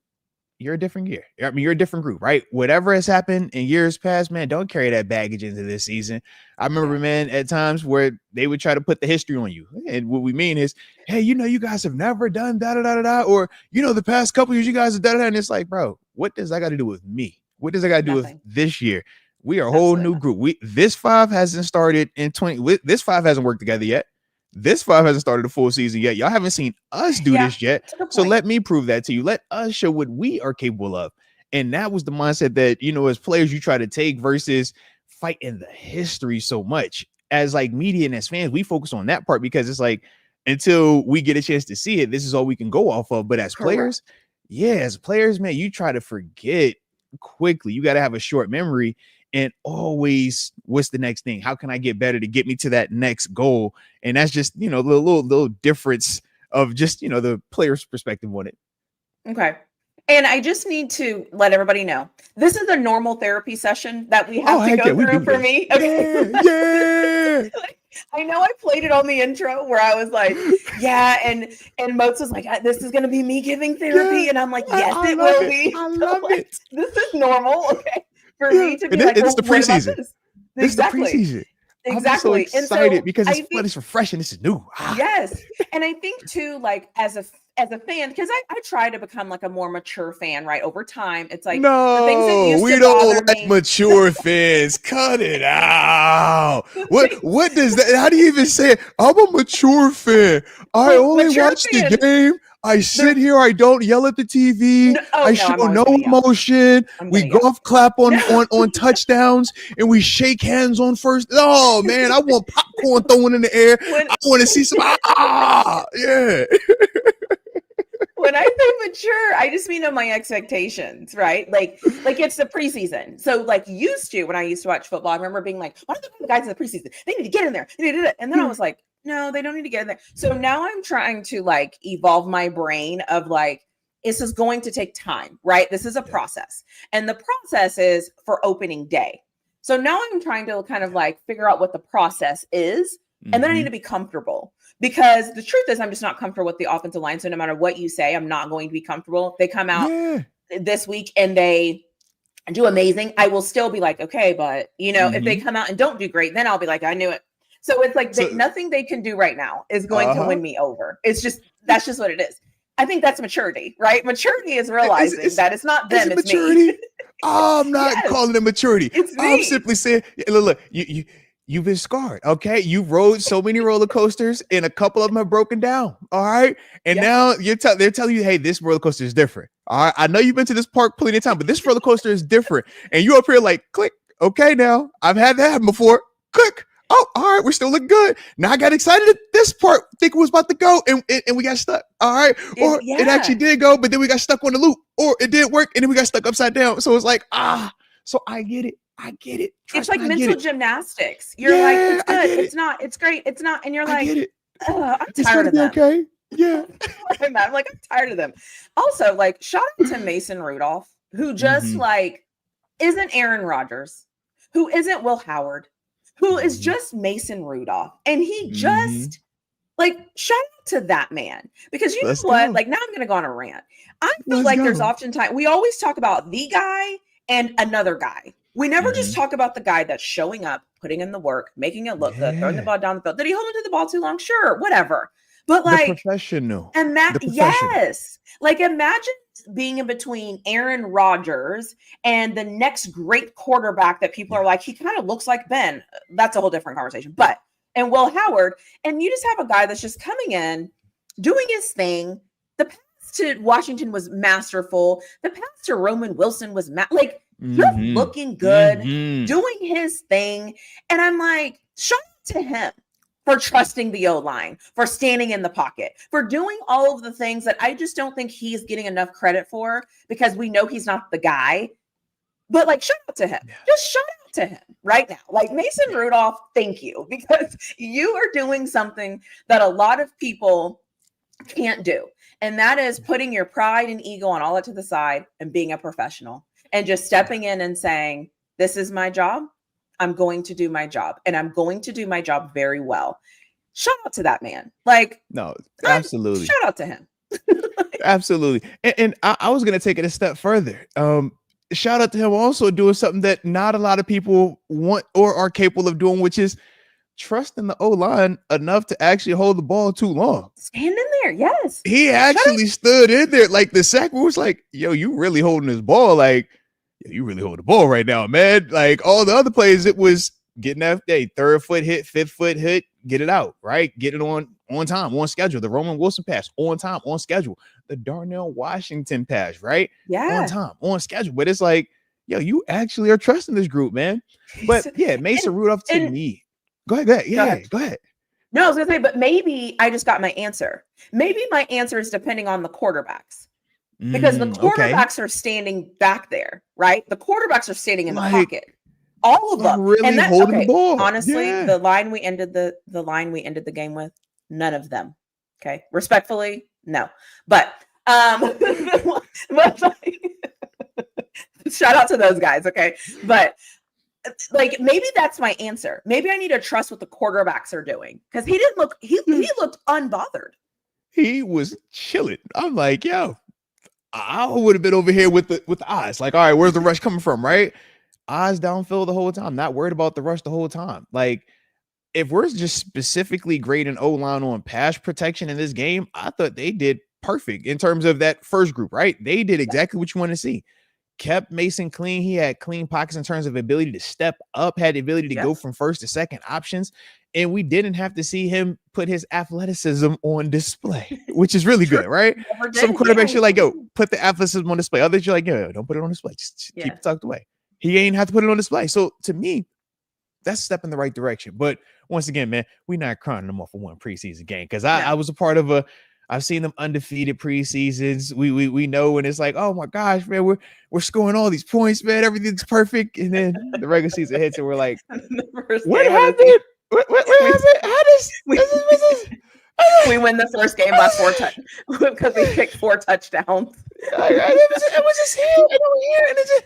you're a different gear. I mean, you're a different group, right? Whatever has happened in years past, man, don't carry that baggage into this season. I remember, man, at times where they would try to put the history on you. And what we mean is, hey, you guys have never done da-da-da-da-da, or, the past couple years, you guys have done that. And it's like, bro, what does that got to do with me? What does that got to do with this year? We are a whole new group. This 5 hasn't started in 20. This 5 hasn't worked together yet. This 5 hasn't started a full season yet. Y'all haven't seen us do this yet. So let me prove that to you. Let us show what we are capable of. And that was the mindset that, as players, you try to take versus fighting the history so much. As like media and as fans, we focus on that part because it's like until we get a chance to see it, this is all we can go off of. But as players, man, you try to forget quickly. You got to have a short memory. And always, what's the next thing? How can I get better to get me to that next goal? And that's just, the little difference of just, the player's perspective on it. Okay. And I just need to let everybody know, this is a normal therapy session that we have to go through for me. Okay. Yeah. I know I played it on the intro where I was like, and Moats was like, this is going to be me giving therapy. And I'm like, yes, it will be. I love it. This is normal. Okay. For me to be it's the preseason. It's the preseason. Exactly. I'm so excited because it's fun. It's refreshing. This is new. Yes. And I think too, like as a fan, because I try to become like a more mature fan, right? Over time. It's like no, the things that used we to don't like me. mature fans. Cut it out. What does that? How do you even say it? I'm a mature fan. I only watch the game. I sit here. I don't yell at the TV. I show no emotion. We golf clap on touchdowns, and we shake hands on first. Oh man, I want popcorn thrown in the air. I want to see some. Yeah. When I say mature, I just mean on my expectations, right? Like it's the preseason. So like when I used to watch football, I remember being like, why don't the guys in the preseason? They need to get in there. And then I was like, no, they don't need to get in there. So now I'm trying to like evolve my brain of like, this is going to take time, right? This is a process. And the process is for opening day. So now I'm trying to kind of like figure out what the process is. And then I need to be comfortable because the truth is I'm just not comfortable with the offensive line. So no matter what you say, I'm not going to be comfortable. If they come out this week and they do amazing, I will still be like, okay, but if they come out and don't do great, then I'll be like, I knew it. So it's like nothing they can do right now is going to win me over. That's just what it is. I think that's maturity, right? Maturity is realizing that it's not them, it's maturity. Me. I'm not calling it maturity. It's me. I'm simply saying, look, you've been scarred, okay? You rode so many roller coasters, and a couple of them have broken down, all right? And now they're telling you, hey, this roller coaster is different, all right? I know you've been to this park plenty of time, but this roller coaster is different. And you up here like, click, okay, now I've had that happen before, click. Oh, all right, we're still looking good. Now I got excited at this part, think it was about to go, and we got stuck. All right. Or it actually did go, but then we got stuck on the loop, or it didn't work, and then we got stuck upside down. So it's like, so I get it. It's like mental gymnastics. You're like, it's good, it's not, it's great, it's not, and you're like, I'm tired of them. Okay. Yeah. I'm like, I'm tired of them. Also, like, shout out to Mason Rudolph, who just like isn't Aaron Rodgers, who isn't Will Howard, who is just Mason Rudolph. And he just like, shout out to that man, because you know what? Like, now I'm going to go on a rant. I feel like there's oftentimes, we always talk about the guy and another guy. We never just talk about the guy that's showing up, putting in the work, making it look good, throwing the ball down the field. Did he hold onto the ball too long? Sure, whatever. But like the professional. Yes. Like, imagine being in between Aaron Rodgers and the next great quarterback that people are like, he kind of looks like Ben. That's a whole different conversation. And Will Howard, and you just have a guy that's just coming in, doing his thing. The pass to Washington was masterful. The pass to Roman Wilson was you're looking good, doing his thing. And I'm like, shout out to him for trusting the O-line, for standing in the pocket, for doing all of the things that I just don't think he's getting enough credit for, because we know he's not the guy. But like, shout out to him. Just shout out to him right now. Like, Mason Rudolph, thank you, because you are doing something that a lot of people can't do. And that is putting your pride and ego and all that to the side and being a professional. And just stepping in and saying, this is my job. I'm going to do my job, and I'm going to do my job very well. Shout out to that man. Like, no, absolutely. Shout out to him. Absolutely. And I was going to take it a step further. Shout out to him also doing something that not a lot of people want or are capable of doing, which is trusting the O-line enough to actually hold the ball too long. Stand in there. Yes. He actually stood in there. Like the sack was like, yo, you really holding this ball. Like, you really hold the ball right now, man. Like all the other plays, it was getting that third foot hit, fifth foot hit, get it out, right? Get it on time, on schedule. The Roman Wilson pass, on time, on schedule. The Darnell Washington pass, right? Yeah. On time, on schedule. But it's like, yo, you actually are trusting this group, man. But yeah, Mason Rudolph to me. Go ahead. Yeah, go ahead. No, I was gonna say, but maybe I just got my answer. Maybe my answer is depending on the quarterbacks. Because the quarterbacks are standing back there, right? The quarterbacks are standing in the pocket. All of them. Really and that's holding the ball. Honestly, the line we ended the game with, none of them. Okay. Respectfully, no. But shout out to those guys, okay? But like maybe that's my answer. Maybe I need to trust what the quarterbacks are doing because he didn't look. He looked unbothered. He was chilling. I'm like, yo, I would have been over here with the eyes. Like, all right, where's the rush coming from? Right, eyes downfield the whole time. Not worried about the rush the whole time. Like, if we're just specifically grading O-line on pass protection in this game, I thought they did perfect in terms of that first group. Right, they did exactly what you want to see. Kept Mason clean. He had clean pockets in terms of ability to step up, had the ability to go from first to second options. And we didn't have to see him put his athleticism on display, which is really good, right? Some quarterbacks, you're like, yo, put the athleticism on display. Others, you're like, yo, don't put it on display. Just keep it tucked away. He ain't have to put it on display. So to me, that's a step in the right direction. But once again, man, we're not crying them off for one preseason game because I was a part of I've seen them undefeated preseasons. We know when it's like, oh my gosh, man, we're scoring all these points, man. Everything's perfect. And then the regular season hits and we're like, what happened? What happened? How does we win the first game by 4 touchdowns because we picked 4 touchdowns. It was just here and over here and it's just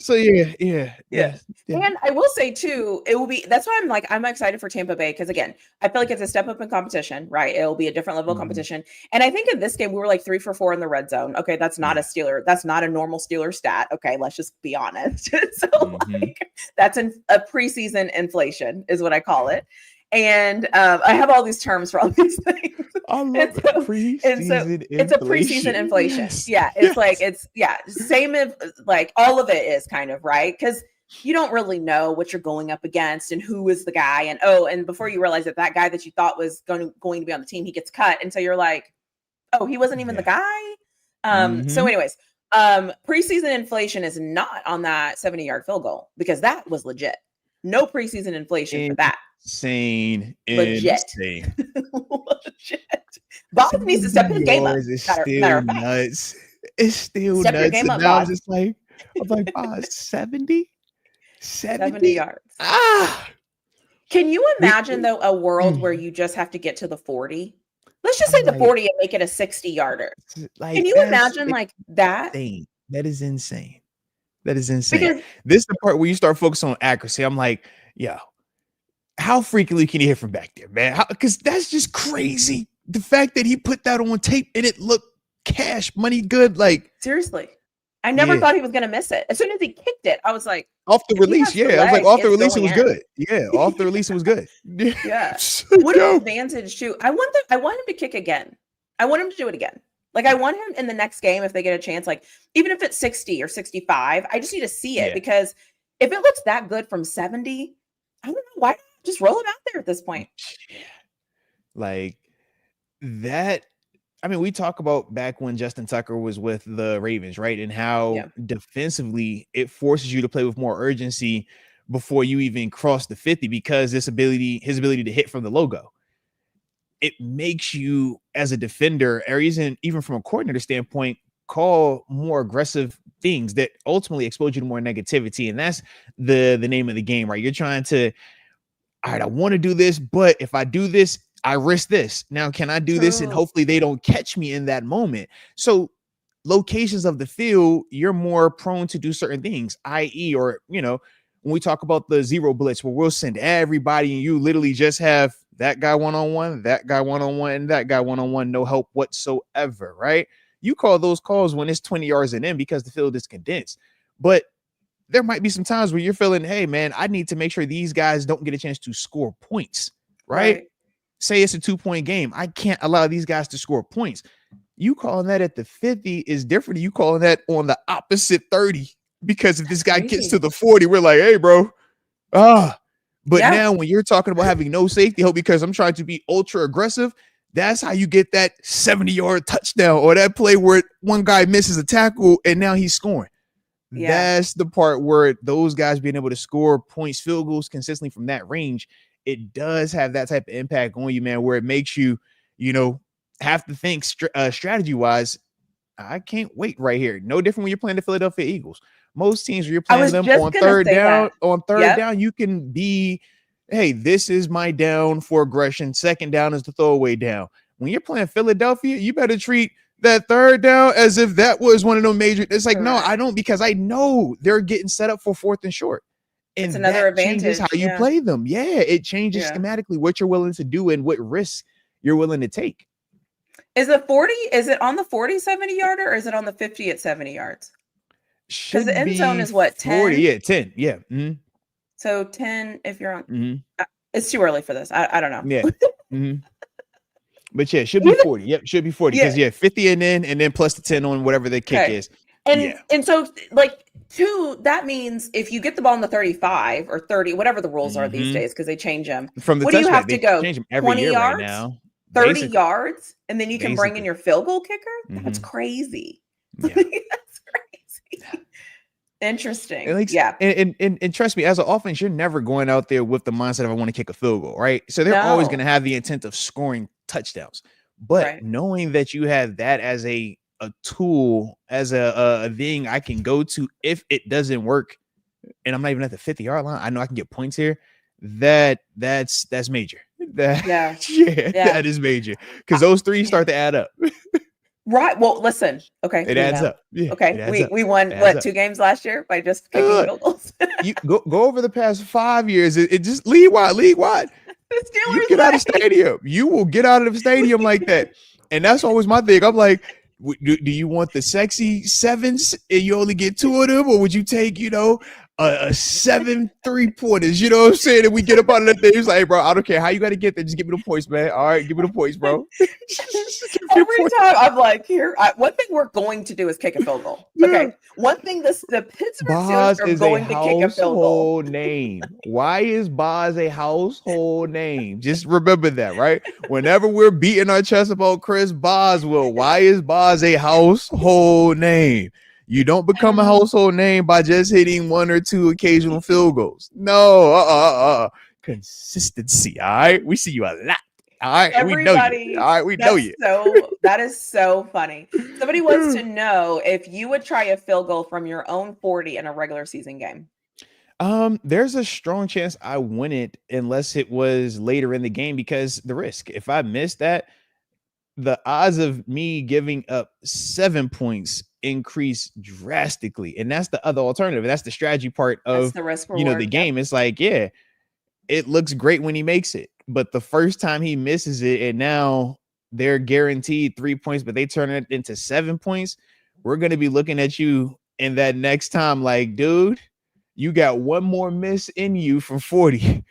So yeah. And I will say too, it will be. That's why I'm excited for Tampa Bay because again, I feel like it's a step up in competition, right? It'll be a different level of competition. And I think in this game we were like 3 for 4 in the red zone. Okay, that's not a Steeler. That's not a normal Steeler stat. Okay, let's just be honest. So like that's a preseason inflation is what I call it. And I have all these terms for all these things. I love preseason it's a preseason inflation. Yes. Yeah, it's like same as like all of it is kind of right because you don't really know what you're going up against and who is the guy and before you realize that guy that you thought was going to be on the team he gets cut and so you're like oh he wasn't even the guy. So anyways, preseason inflation is not on that 70-yard field goal because that was legit. No preseason inflation for that. Legit. Legit. Bob needs to step his game up. It's still nuts. It's still nuts. Your game up, now I'm like, 70 yards. Can you imagine though a world where you just have to get to the 40? Let's just say the 40 and make it a 60-yarder. Can you imagine like that? That is insane. Because this is the part where you start focusing on accuracy. I'm like, yo, how frequently can you hit from back there, man? Because that's just crazy. The fact that he put that on tape and it looked cash money good. Like seriously, I never thought he was going to miss it. As soon as he kicked it, I was like, off the release. I was like, off the release, it was good. Yeah, off the release, it was good. Yeah. What an advantage too. I want him to kick again. I want him to do it again. Like I want him in the next game if they get a chance. Like even if it's 60 or 65, I just need to see it because if it looks that good from 70, I don't know why. Just roll it out there at this point. Like that. I mean, we talk about back when Justin Tucker was with the Ravens, right? And how defensively it forces you to play with more urgency before you even cross the 50 because his ability to hit from the logo. It makes you as a defender, or even from a coordinator standpoint, call more aggressive things that ultimately expose you to more negativity. And that's the name of the game, right? You're trying to, all right, I want to do this, but if I do this, I risk this. Now, can I do this? And hopefully they don't catch me in that moment. So locations of the field, you're more prone to do certain things, i.e., or, when we talk about the zero blitz, where we'll send everybody and you literally just have that guy one-on-one, that guy one-on-one, and that guy one-on-one, no help whatsoever, right? You call those calls when it's 20 yards and in because the field is condensed. But there might be some times where you're feeling, hey, man, I need to make sure these guys don't get a chance to score points, right? Say it's a 2-point game. I can't allow these guys to score points. You calling that at the 50 is different than you calling that on the opposite 30. Because if this guy gets to the 40, we're like, hey, bro. But now when you're talking about having no safety help because I'm trying to be ultra aggressive, that's how you get that 70-yard touchdown or that play where one guy misses a tackle and now he's scoring. That's the part where those guys being able to score points, field goals consistently from that range, it does have that type of impact on you, man, where it makes you, have to think strategy-wise, I can't wait right here. No different when you're playing the Philadelphia Eagles. Most teams where you're playing them on third down, you can be, hey, this is my down for aggression. Second down is the throwaway down. When you're playing Philadelphia, you better treat that third down as if that was one of those major. It's like, no, I don't, because I know they're getting set up for 4th and short. And it's another advantage. Changes how you play them. Yeah, it changes schematically what you're willing to do and what risks you're willing to take. Is it 40? Is it on the 40 70-yarder or is it on the 50 at 70 yards? Because the end zone is what, 10? 40, yeah, 10. Yeah. Mm-hmm. So 10 if you're on. It's too early for this. I don't know. Yeah. Mm-hmm. But yeah, it should be 40. Yep, should be 40. Because 50 and then plus the 10 on whatever the kick is. And so like 2, that means if you get the ball in the 35 or 30, whatever the rules are these days, because they change them. From the what do you have to go? 20 yards right now. 30 Basically. yards, and then you can bring in your field goal kicker. That's crazy. Yeah. That's crazy. Interesting. And trust me, as an offense, you're never going out there with the mindset of I want to kick a field goal, right? So they're always going to have the intent of scoring touchdowns. But knowing that you have that as a tool, as a thing I can go to if it doesn't work, and I'm not even at the 50-yard line, I know I can get points here. That's major. That is major because those 3 start to add up. Right. Well, listen. Okay. It adds up. Yeah, okay. We won what 2 games last year by just kicking field goals. You go over the past 5 years. It just league wide. You get out of stadium. You will get out of the stadium like that, and that's always my thing. I'm like, do you want the sexy 7s and you only get 2 of them, or would you take a 7 3-pointers, you know what I'm saying? And we get up out of that thing. It's like, hey, bro, I don't care how you got to get there. Just give me the points, man. All right, give me the points, bro. Every time I'm like, one thing we're going to do is kick a field goal. Okay. One thing the Pittsburgh Steelers are going to kick a field goal. Name. Why is Boz a household name? Just remember that, right? Whenever we're beating our chest about Chris Boswell, why is Boz a household name? You don't become a household name by just hitting 1 or 2 occasional field goals. No, consistency. All right, we see you a lot. All right, everybody, we know you. All right, we know you. That is so funny. Somebody wants to know if you would try a field goal from your own 40 in a regular season game. There's a strong chance I wouldn't unless it was later in the game because the risk. If I missed that, the odds of me giving up 7 points increase drastically, and that's the other alternative. That's the strategy part of the risk the game. It's like, it looks great when he makes it, but the first time he misses it, and now they're guaranteed 3 points, but they turn it into 7 points. We're going to be looking at you in that next time, like, dude, you got one more miss in you from 40.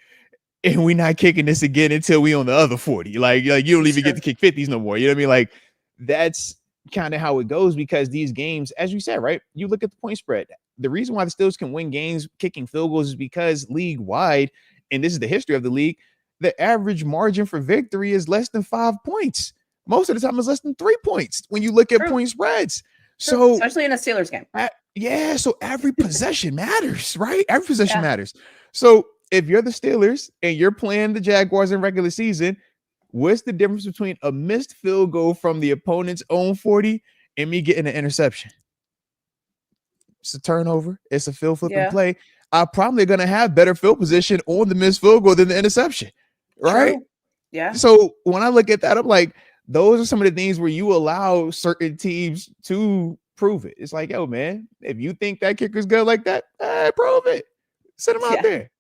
And we're not kicking this again until we on the other 40. Like you don't even get to kick 50s no more. You know what I mean? Like that's kind of how it goes because these games, as you said, right? You look at the point spread. The reason why the Steelers can win games kicking field goals is because league wide, and this is the history of the league, the average margin for victory is less than 5 points. Most of the time it's less than 3 points when you look at point spreads. So especially in a Steelers game. So every possession matters, right? Every possession matters. So if you're the Steelers and you're playing the Jaguars in regular season, what's the difference between a missed field goal from the opponent's own 40 and me getting an interception? It's a turnover. It's a field flipping play. I'm probably going to have better field position on the missed field goal than the interception, right? True. Yeah. So when I look at that, I'm like, those are some of the things where you allow certain teams to prove it. It's like, yo, man, if you think that kicker's good like that, prove it. Send him out there.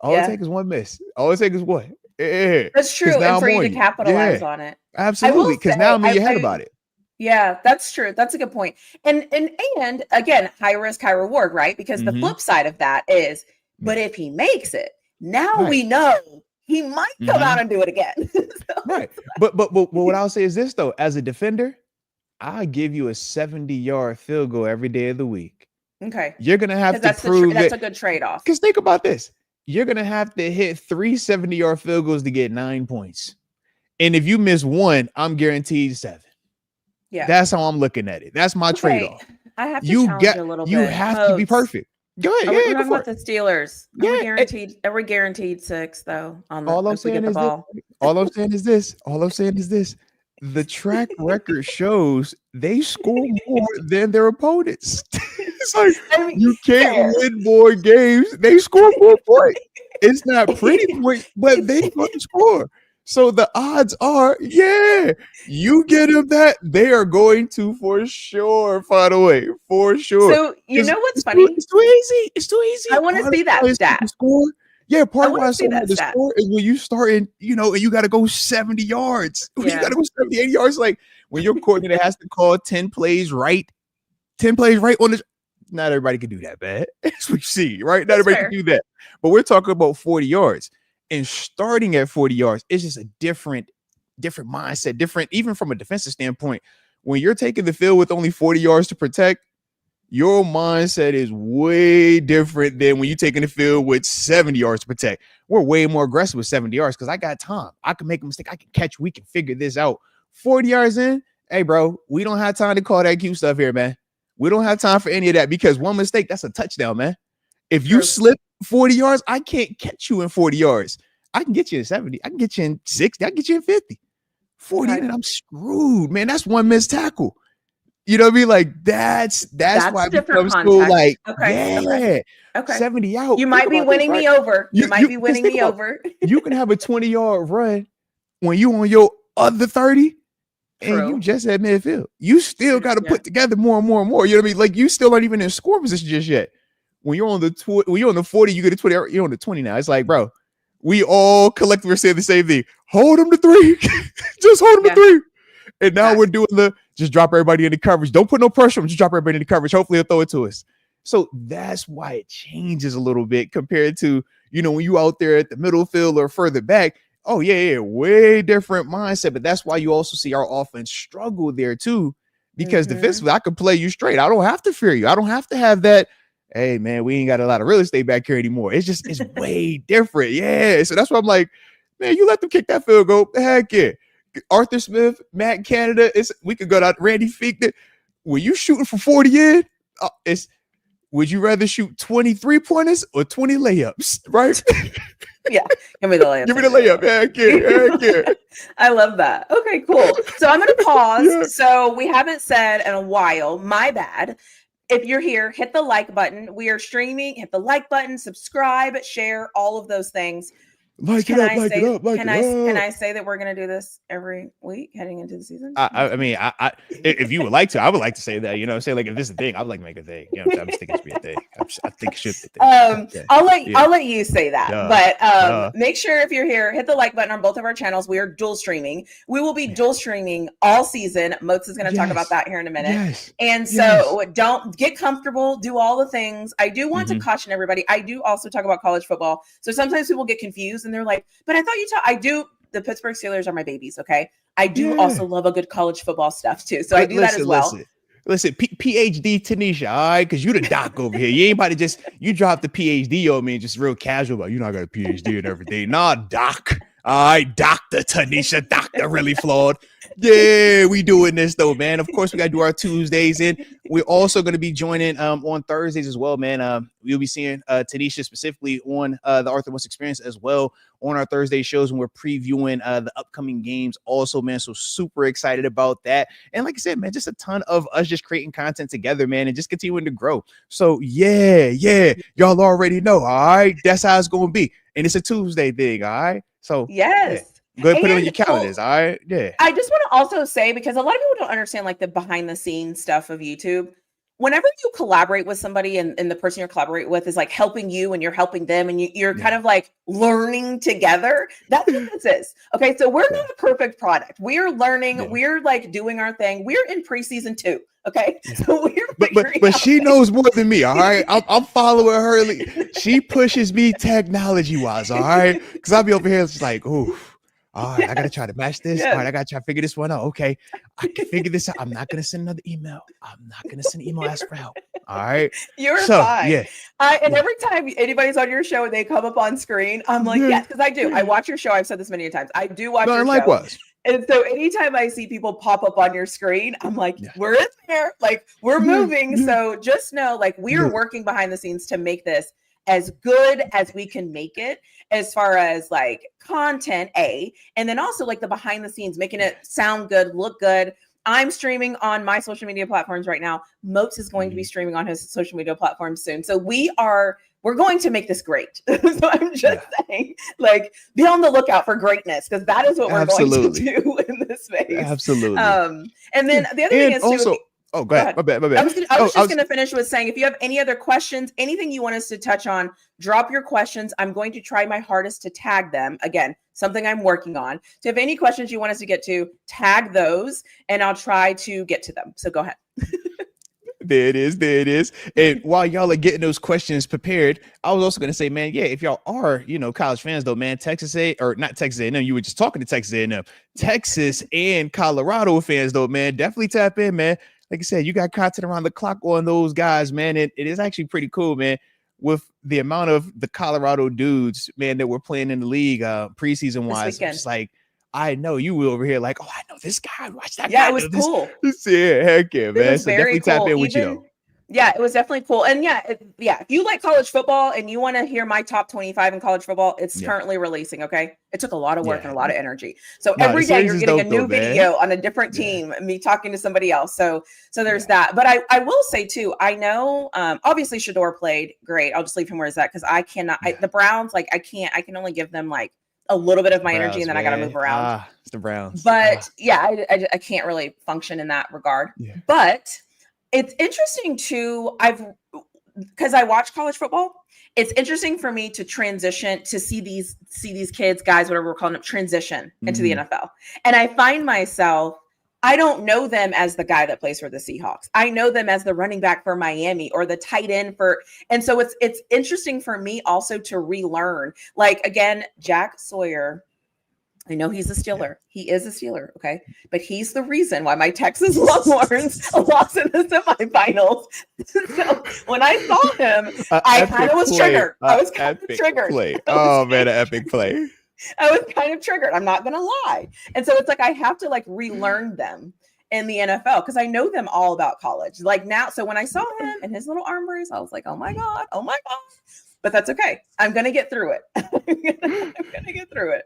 All it takes is one miss. All it takes is one. That's true. And for you to capitalize on it. Absolutely. Because now I'm in your head about it. Yeah, that's true. That's a good point. And again, high risk, high reward, right? Because the flip side of that is, but if he makes it, now we know he might come out and do it again. Right. But what I'll say is this though, as a defender, I'll give you a 70-yard field goal every day of the week. Okay. You're gonna have to prove that's a good trade-off. Because think about this. You're gonna have to hit 3 70-yard field goals to get 9 points. And if you miss one, I'm guaranteed 7. Yeah, that's how I'm looking at it. That's my trade-off. I have to challenge you a little bit. You have to be perfect. Go ahead. We're talking about the Steelers. We're guaranteed 6 though. All I'm saying is this. The track record shows they score more than their opponents. It's like you can't win more games. They score more points. It's not pretty points, but they going to score. So the odds are, you get them that they are going to for sure find a way. For sure. So you know what's funny? It's too easy. It's too easy. I want to see that stat. Score. Yeah, part of why it's so hard to score is when you start in, and you got to go 70 yards. You got to go 70, 80 yards. Like when your coordinator has to call 10 plays right on the. Not everybody can do that, man. That's what you see, right? Not everybody can do that. But we're talking about 40 yards. And starting at 40 yards, it's just a different mindset, different, even from a defensive standpoint. When you're taking the field with only 40 yards to protect, your mindset is way different than when you're taking the field with 70 yards to protect. We're way more aggressive with 70 yards because I got time. I can make a mistake. I can catch. We can figure this out. 40 yards in, hey, bro, we don't have time to call that cute stuff here, man. We don't have time for any of that because one mistake, that's a touchdown, man. If you slip 40 yards, I can't catch you in 40 yards. I can get you in 70. I can get you in 60. I can get you in 50. 40, and I'm screwed, man. That's one missed tackle. You know what I mean? Like that's why it becomes so like, okay. 70 out. You might be winning me over. You might be winning me over. You can have a 20-yard run when you on your other 30 and you just at midfield. You still got to put together more and more and more. You know what I mean? Like you still aren't even in score position just yet. When you're on the 40, you get a 20. You're on the 20 now. It's like, bro, we all collectively say the same thing. Hold them to 3. Just hold them to 3. And now we're doing just drop everybody into coverage. Don't put no pressure on them. Just drop everybody into coverage. Hopefully they'll throw it to us. So that's why it changes a little bit compared to, when you out there at the middle field or further back. Oh, yeah, way different mindset. But that's why you also see our offense struggle there too. Because defensively, I can play you straight. I don't have to fear you. I don't have to have that. Hey, man, we ain't got a lot of real estate back here anymore. It's way different. Yeah. So that's why I'm like, man, you let them kick that field goal. Heck yeah. Arthur Smith, Matt Canada, we could go down. Randy Fichtner. Were you shooting for 40 in? Would you rather shoot 23 pointers or 20 layups? Right? Yeah, give me the layup. Give me the layup. Heck yeah. I love that. Okay, cool. So I'm going to pause. Yeah. So we haven't said in a while. My bad. If you're here, hit the like button. We are streaming. Hit the like button, subscribe, share, all of those things. Can I say that we're going to do this every week heading into the season? I mean, if you would like to, I would like to say that, say like if this is a thing, I would like to make a thing. I'm just thinking it should be a thing. I think it should be a thing. I'll let you say that. But make sure if you're here, hit the like button on both of our channels. We are dual streaming. We will be dual streaming all season. Moats is going to talk about that here in a minute. Yes. And so don't get comfortable, do all the things. I do want to caution everybody. I do also talk about college football. So sometimes people get confused. And they're like, but I thought I do. The Pittsburgh Steelers are my babies. Okay. I do also love a good college football stuff too. So I do that as well. Listen, PhD TaNeisha. All right. Cause you the doc over here. You ain't about to you drop the PhD on me and just real casual. But I got a PhD and everything. Nah, doc. All right. Dr. TaNeisha, Dr. Really Flawed. Yeah, we doing this though, man. Of course, we gotta do our Tuesdays, and we're also gonna be joining on Thursdays as well, man. We'll be seeing TaNeisha specifically on the Arthur West Experience as well on our Thursday shows, and we're previewing the upcoming games also, man. So super excited about that. And like I said, man, just a ton of us just creating content together, man, and just continuing to grow. So yeah, y'all already know. All right, that's how it's gonna be, and it's a Tuesday thing. All right, so yes. Yeah. Go ahead and put it on your calendars, all right? Yeah. I just want to also say, because a lot of people don't understand like the behind the scenes stuff of YouTube. whenever you collaborate with somebody and the person you're collaborating with is like helping you and you're helping them and you're kind of like learning together, that's what this is. Okay. So we're not a perfect product. We're learning. We're like doing our thing. We're in preseason 2. Okay. So we're but she knows more than me. All right. I'm following her. She pushes me technology wise. All right. Cause I'll be over here just like, ooh. All right, I gotta try to match this. All right, I gotta try to figure this one out. Okay, I can figure this out. I'm not gonna send another email. I'm not gonna send an email ask for help. All right, you're fine. Yeah, every time anybody's on your show and they come up on screen, I'm like, yes, because I do. I watch your show. I've said this many times. I do watch your likewise. show. And so anytime I see people pop up on your screen, I'm like, we're in there, like we're moving. So just know, like we're working behind the scenes to make this as good as we can make it, as far as like content, and then also like the behind the scenes, making it sound good, look good. I'm streaming on my social media platforms right now. Moats is going to be streaming on his social media platforms soon. So we're going to make this great. So I'm just saying, like, be on the lookout for greatness, because that is what we're going to do in this space. Absolutely. And then the other thing is also, oh, go ahead. My bad. I was just going to finish with saying, if you have any other questions, anything you want us to touch on, drop your questions. I'm going to try my hardest to tag them. Again, something I'm working on. So if you have any questions you want us to get to, tag those, and I'll try to get to them. So go ahead. There it is. And while y'all are getting those questions prepared, I was also going to say, man, if y'all are, college fans though, man, Texas A&M, you were just talking to Texas A&M, Texas and Colorado fans though, man, definitely tap in, man. Like I said, you got content around the clock on those guys, man. It is actually pretty cool, man, with the amount of the Colorado dudes, man, that were playing in the league preseason wise. It's like, I know you were over here like, oh, I know this guy. Watch that. Yeah, it was cool. Yeah, heck yeah, man. So definitely cool. tap in with you. Yeah, it was definitely cool. And if you like college football and you want to hear my top 25 in college football, it's currently releasing. Okay. It took a lot of work and a lot of energy. So every day you're getting a new video on a different team, me talking to somebody else. So there's that. But I will say too, I know, obviously Shador played great. I'll just leave him where he's at, because I cannot, the Browns, like I can only give them like a little bit of my energy, and then I got to move around. It's the Browns. But I can't really function in that regard. Yeah. But it's interesting too. Because I watch college football. It's interesting for me to transition to see these kids, guys, whatever we're calling them, transition into the NFL. And I find myself, I don't know them as the guy that plays for the Seahawks. I know them as the running back for Miami or the tight end and so it's interesting for me also to relearn. Like, again, Jack Sawyer, I know he's a Steeler. He is a Steeler, okay? But he's the reason why my Texas Longhorns lost in the semifinals. So when I saw him, I kind of was triggered. I was kind of triggered. Oh, man, an epic play. I was kind of triggered. I'm not going to lie. And so it's like, I have to like relearn them in the NFL, because I know them all about college. Like now, so when I saw him and his little arm brace, I was like, oh my God. But that's okay. I'm going to get through it. I'm going to get through it.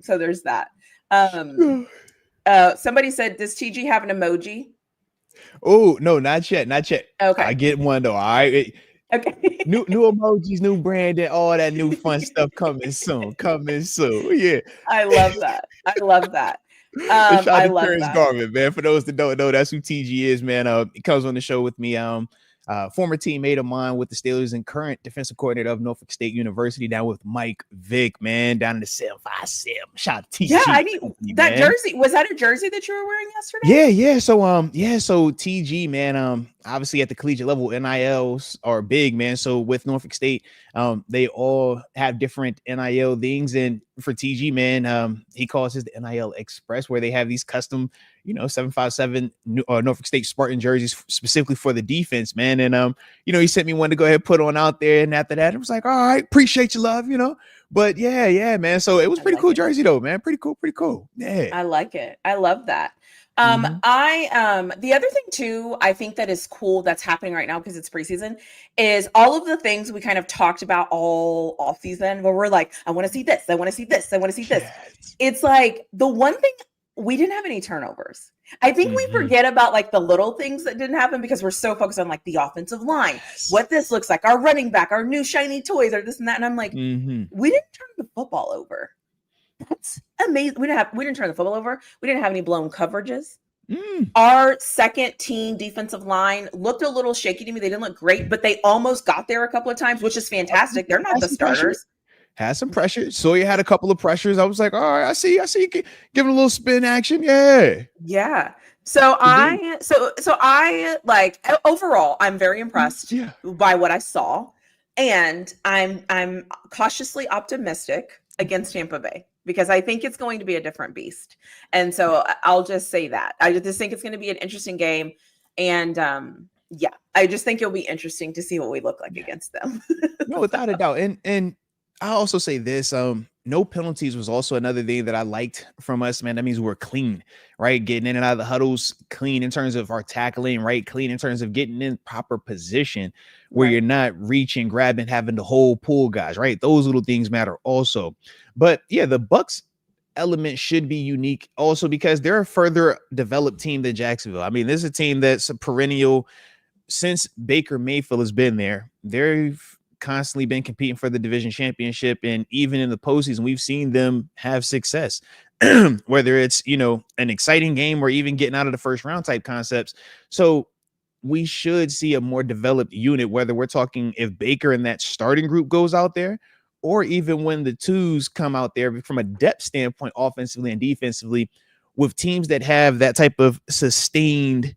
So there's that. Somebody said, does TG have an emoji? Oh, no, not yet. Okay. I get one though. All right. Okay. New emojis, new branding, all that new fun stuff coming soon. Yeah. I love that. I love that. Garvin, man. For those that don't know, that's who TG is, man. He comes on the show with me. Former teammate of mine with the Steelers and current defensive coordinator of Norfolk State University, down with Mike Vick, man, down in the 757. Shout out to TG. Yeah, I mean, that jersey, was that a jersey that you were wearing yesterday? Yeah. So TG, man, obviously at the collegiate level, NILs are big, man. So with Norfolk State, they all have different NIL things. And for TG, man, he calls his the NIL Express, where they have these custom, 757 Norfolk State Spartan jerseys specifically for the defense, man. And, he sent me one to go ahead and put on out there. And after that, it was like, all right, appreciate your love, But yeah, man. So it was pretty cool jersey though, man. Pretty cool. Yeah. I like it. I love that. The other thing too, I think that is cool that's happening right now, because it's preseason, is all of the things we kind of talked about all off season, where we're like, I want to see this. I want to see this. I want to see this. Yes. It's like the one thing, we didn't have any turnovers. I think we forget about like the little things that didn't happen, because we're so focused on like the offensive line, what this looks like, our running back, our new shiny toys, or this and that. And I'm like, we didn't turn the football over. That's amazing. We didn't turn the football over. We didn't have any blown coverages. Our second team defensive line looked a little shaky to me. They didn't look great, but they almost got there a couple of times, which is fantastic. They're not the starters. Had some pressure. Sawyer had a couple of pressures. I was like, all right, I see you giving a little spin action. Yeah. So I like overall, I'm very impressed by what I saw. And I'm cautiously optimistic against Tampa Bay because I think it's going to be a different beast. And so I'll just say that. I just think it's going to be an interesting game. And I just think it'll be interesting to see what we look like against them. No, without a doubt. And I'll also say this, no penalties was also another thing that I liked from us, man. That means we're clean, right? Getting in and out of the huddles, clean in terms of our tackling, right? Clean in terms of getting in proper position where you're not reaching, grabbing, having to hold, pull guys, right? Those little things matter also. But yeah, the Bucs element should be unique also because they're a further developed team than Jacksonville. I mean, this is a team that's a perennial since Baker Mayfield has been there. They've constantly been competing for the division championship, and even in the postseason we've seen them have success, whether it's an exciting game or even getting out of the first round type concepts. So we should see a more developed unit, whether we're talking if Baker and that starting group goes out there, or even when the twos come out there from a depth standpoint, offensively and defensively, with teams that have that type of sustained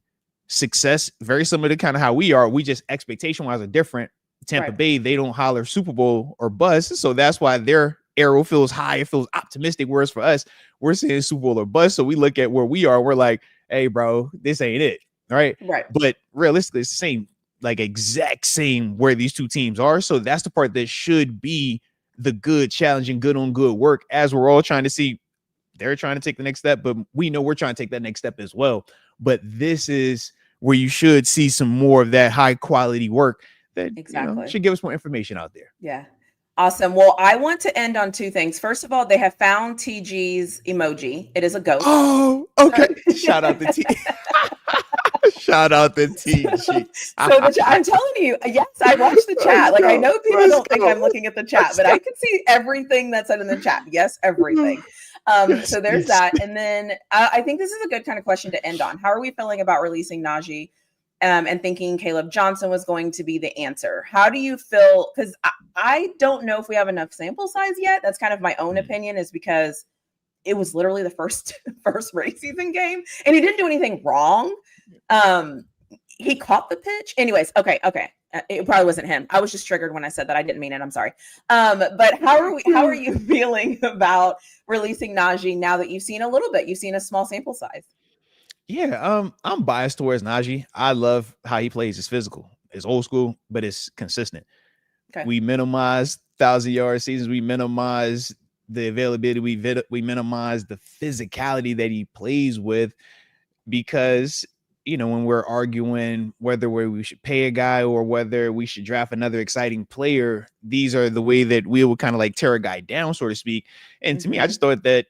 success, very similar to kind of how we are. We just expectation wise are different. Tampa Bay, they don't holler Super Bowl or bust. So that's why their arrow feels high. It feels optimistic. Whereas for us, we're saying Super Bowl or bust. So we look at where we are. We're like, hey, bro, this ain't it. Right. But realistically, it's the same, like exact same where these two teams are. So that's the part that should be the good, challenging, good on good work as we're all trying to see. They're trying to take the next step, but we know we're trying to take that next step as well. But this is where you should see some more of that high quality work that should give us more information out there. Yeah. Awesome. Well, I want to end on two things. First of all, they have found TG's emoji. It is a ghost. Oh, okay. Shout out to T. Shout out to TG. So I'm telling you, yes, I watched the chat. Like I know people don't think I'm looking at the chat, but I can see everything that's said in the chat. Yes, everything. So there's that. And then I think this is a good kind of question to end on. How are we feeling about releasing Naji? And thinking Caleb Johnson was going to be the answer. How do you feel? Because I don't know if we have enough sample size yet. That's kind of my own opinion, is because it was literally the first preseason game, and he didn't do anything wrong. He caught the pitch. Anyways, okay. It probably wasn't him. I was just triggered when I said that. I didn't mean it. I'm sorry. But how are you feeling about releasing Naji now that you've seen a little bit? You've seen a small sample size. Yeah, I'm biased towards Naji. I love how he plays. It's physical. It's old school, but it's consistent. Okay. We minimize 1,000-yard seasons. We minimize the availability. We minimize the physicality that he plays with because, when we're arguing whether we should pay a guy or whether we should draft another exciting player, these are the way that we would kind of like tear a guy down, so to speak. And to me, I just thought that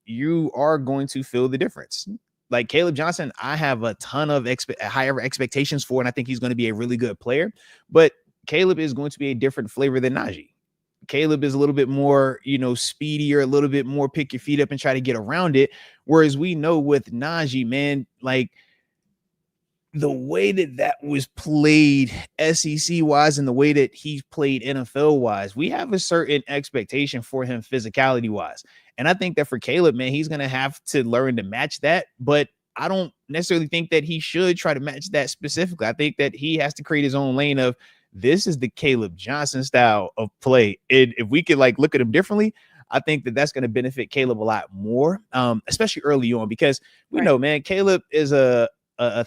you are going to feel the difference. Like Caleb Johnson, I have a ton of higher expectations for, and I think he's going to be a really good player. But Caleb is going to be a different flavor than Naji. Caleb is a little bit more, speedier, a little bit more pick your feet up and try to get around it. Whereas we know with Naji, man, like the way that was played SEC wise and the way that he's played NFL wise, we have a certain expectation for him physicality wise. And I think that for Caleb, man, he's going to have to learn to match that. But I don't necessarily think that he should try to match that specifically. I think that he has to create his own lane of this is the Caleb Johnson style of play. And if we could like look at him differently, I think that that's going to benefit Caleb a lot more, especially early on, because we know, man, Caleb is a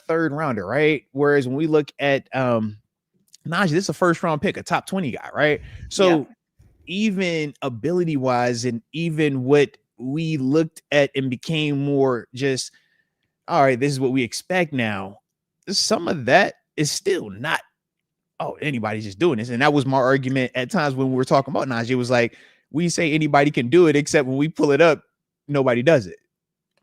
third rounder, right? Whereas when we look at Naji, this is a first round pick, a top 20 guy, right? So even ability wise, and even what we looked at and became more just, all right, this is what we expect now. Some of that is still not, anybody's just doing this. And that was my argument at times when we were talking about Naji. It was like, we say anybody can do it, except when we pull it up, nobody does it.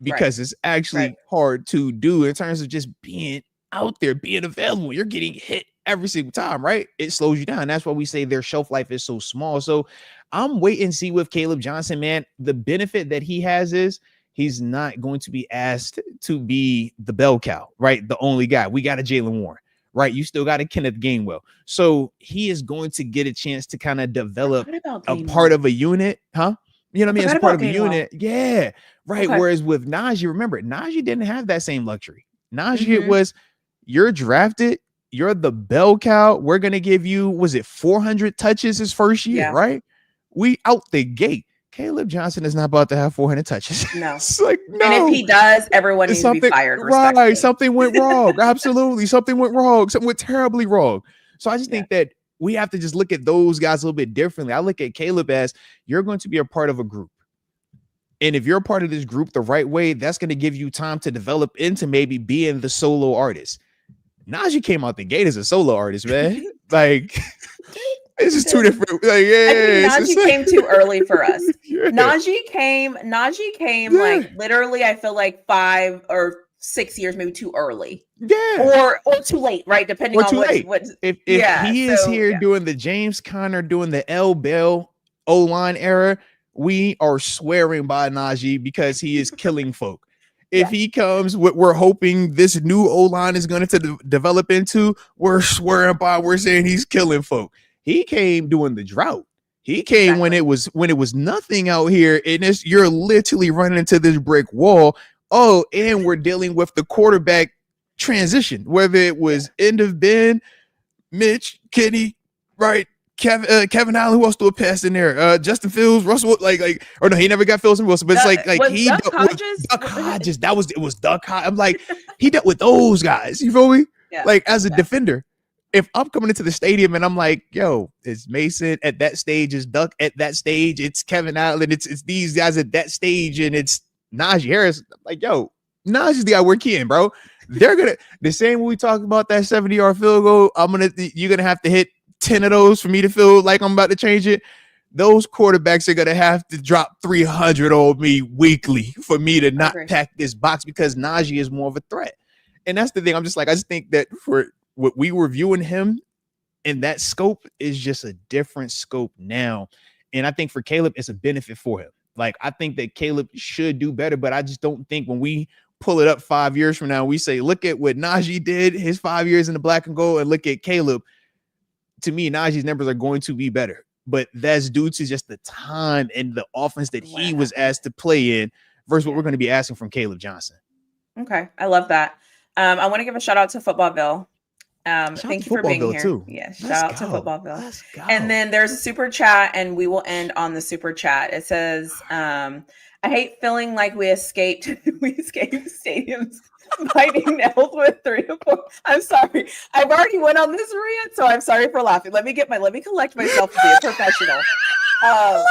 Because it's actually hard to do in terms of just being out there, being available. You're getting hit every single time, right? It slows you down. That's why we say their shelf life is so small. So I'm waiting to see with Caleb Johnson, man. The benefit that he has is he's not going to be asked to be the bell cow, right? The only guy. We got a Jalen Warren, right? You still got a Kenneth Gainwell. So he is going to get a chance to kind of develop a part of a unit, huh? You know what I mean? As part of a unit. Yeah. Right. Okay. Whereas with Naji, remember, Naji didn't have that same luxury. Naji, was you're drafted, you're the bell cow. We're going to give you, was it 400 touches his first year, right? We out the gate. Caleb Johnson is not about to have 400 touches. No. It's like, no. And if he does, everyone needs to be fired. Right. Something went wrong. Absolutely. Something went wrong. Something went terribly wrong. So I just think that we have to just look at those guys a little bit differently. I look at Caleb as you're going to be a part of a group. And if you're a part of this group the right way, that's going to give you time to develop into maybe being the solo artist. Naji came out the gate as a solo artist, man. Like, this is two different. Like, I think Naji came too early for us. Naji came like literally, I feel like 5 or 6 years, maybe too early. Or too late, right? Depending on what if he is here doing the James Conner, doing the L Bell O-line era, we are swearing by Naji because he is killing folk. If he comes, what we're hoping this new O-line is going to develop into, we're swearing by, we're saying he's killing folk. He came doing the drought. He came when it was nothing out here, and you're literally running into this brick wall. Oh, and we're dealing with the quarterback transition, whether it was end of Ben, Mitch, Kenny, right? Kevin Allen, who else threw a pass in there? Justin Fields, Russell, or no, he never got Fields and Wilson, but it's he Duck Hodges. It was Duck Hodges. I'm like, he dealt with those guys. You feel me? Yeah, like as a defender, if I'm coming into the stadium and I'm like, yo, it's Mason at that stage, it's Duck at that stage, it's Kevin Allen, it's these guys at that stage, and it's Najee Harris. I'm like, yo, Najee's the guy we're keying, bro. They're gonna the same when we talk about that 70-yard field goal. You're gonna have to hit 10 of those for me to feel like I'm about to change it. Those quarterbacks are going to have to drop 300 on me weekly for me to not pack this box because Naji is more of a threat. And that's the thing. I just think that for what we were viewing him in that scope is just a different scope now. And I think for Caleb, it's a benefit for him. Like, I think that Caleb should do better, but I just don't think when we pull it up 5 years from now, we say, look at what Naji did his 5 years in the black and gold and look at Caleb. To me, Najee's numbers are going to be better, but that's due to just the time and the offense that he was asked to play in versus what we're going to be asking from Caleb Johnson. Okay. I love that. I want to give a shout out to Footballville. Thank you for being here. Too. Yes. Shout out to Footballville. And then there's a super chat and we will end on the super chat. It says, I hate feeling like we escaped stadiums. Biting nails with 3 to 4. I'm sorry. I've already went on this rant, so I'm sorry for laughing. Let me collect myself to be a professional. I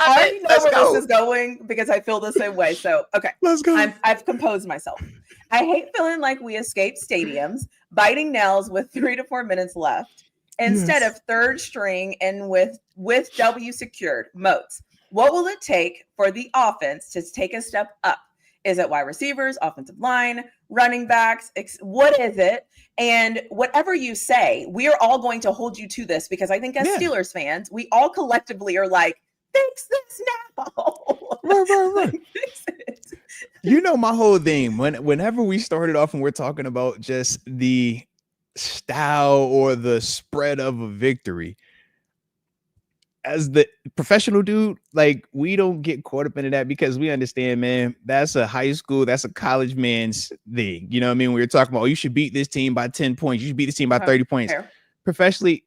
already know where this is going because I feel the same way. So, okay. Let's go. I've composed myself. I hate feeling like we escaped stadiums, biting nails with 3 to 4 minutes left instead of third string and with W secured. Moats. What will it take for the offense to take a step up? Is it wide receivers, offensive line, running backs? What is it? And whatever you say, we are all going to hold you to this because I think as Steelers fans, we all collectively are like, fix this now. Right. Fix it. You know, my whole thing, whenever we started off and we're talking about just the style or the spread of a victory, as the professional dude, like, we don't get caught up into that because we understand, man, that's a high school, that's a college man's thing. You know what I mean? We were talking about, you should beat this team by 10 points. You should beat this team by 30 points. Fair. Professionally,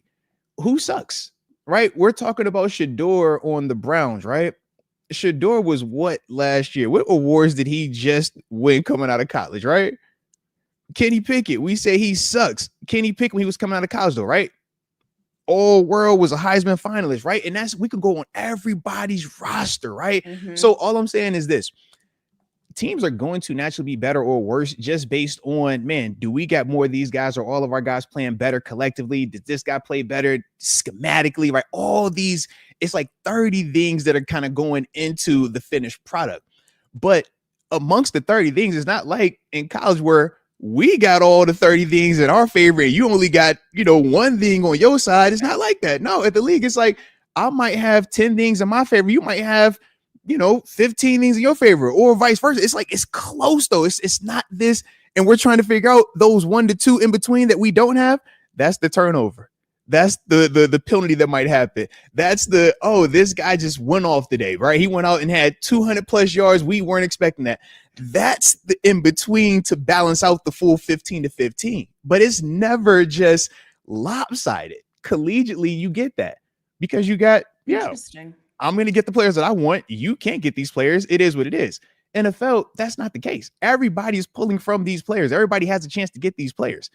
who sucks, right? We're talking about Shador on the Browns, right? Shador was what last year? What awards did he just win coming out of college, right? Kenny Pickett, we say he sucks. Kenny Pickett when he was coming out of college, though, right? All world was a Heisman finalist, right? And we could go on everybody's roster, right? Mm-hmm. So all I'm saying is this: teams are going to naturally be better or worse just based on, man, do we got more of these guys or all of our guys playing better collectively? Did this guy play better schematically, right? All these, it's like 30 things that are kind of going into the finished product. But amongst the 30 things, it's not like in college where we got all the 30 things in our favor. You only got, one thing on your side. It's not like that. No, at the league, it's like I might have 10 things in my favor. You might have 15 things in your favor or vice versa. It's like, it's close though. It's not this. And we're trying to figure out those 1 to 2 in between that we don't have. That's the turnover. That's the penalty that might happen. That's this guy just went off today, right? He went out and had 200 plus yards. We weren't expecting that. That's the in between to balance out the full 15 to 15. But it's never just lopsided. Collegiately, you get that because you got, Interesting. I'm going to get the players that I want. You can't get these players. It is what it is. NFL, that's not the case. Everybody's pulling from these players. Everybody has a chance to get these players.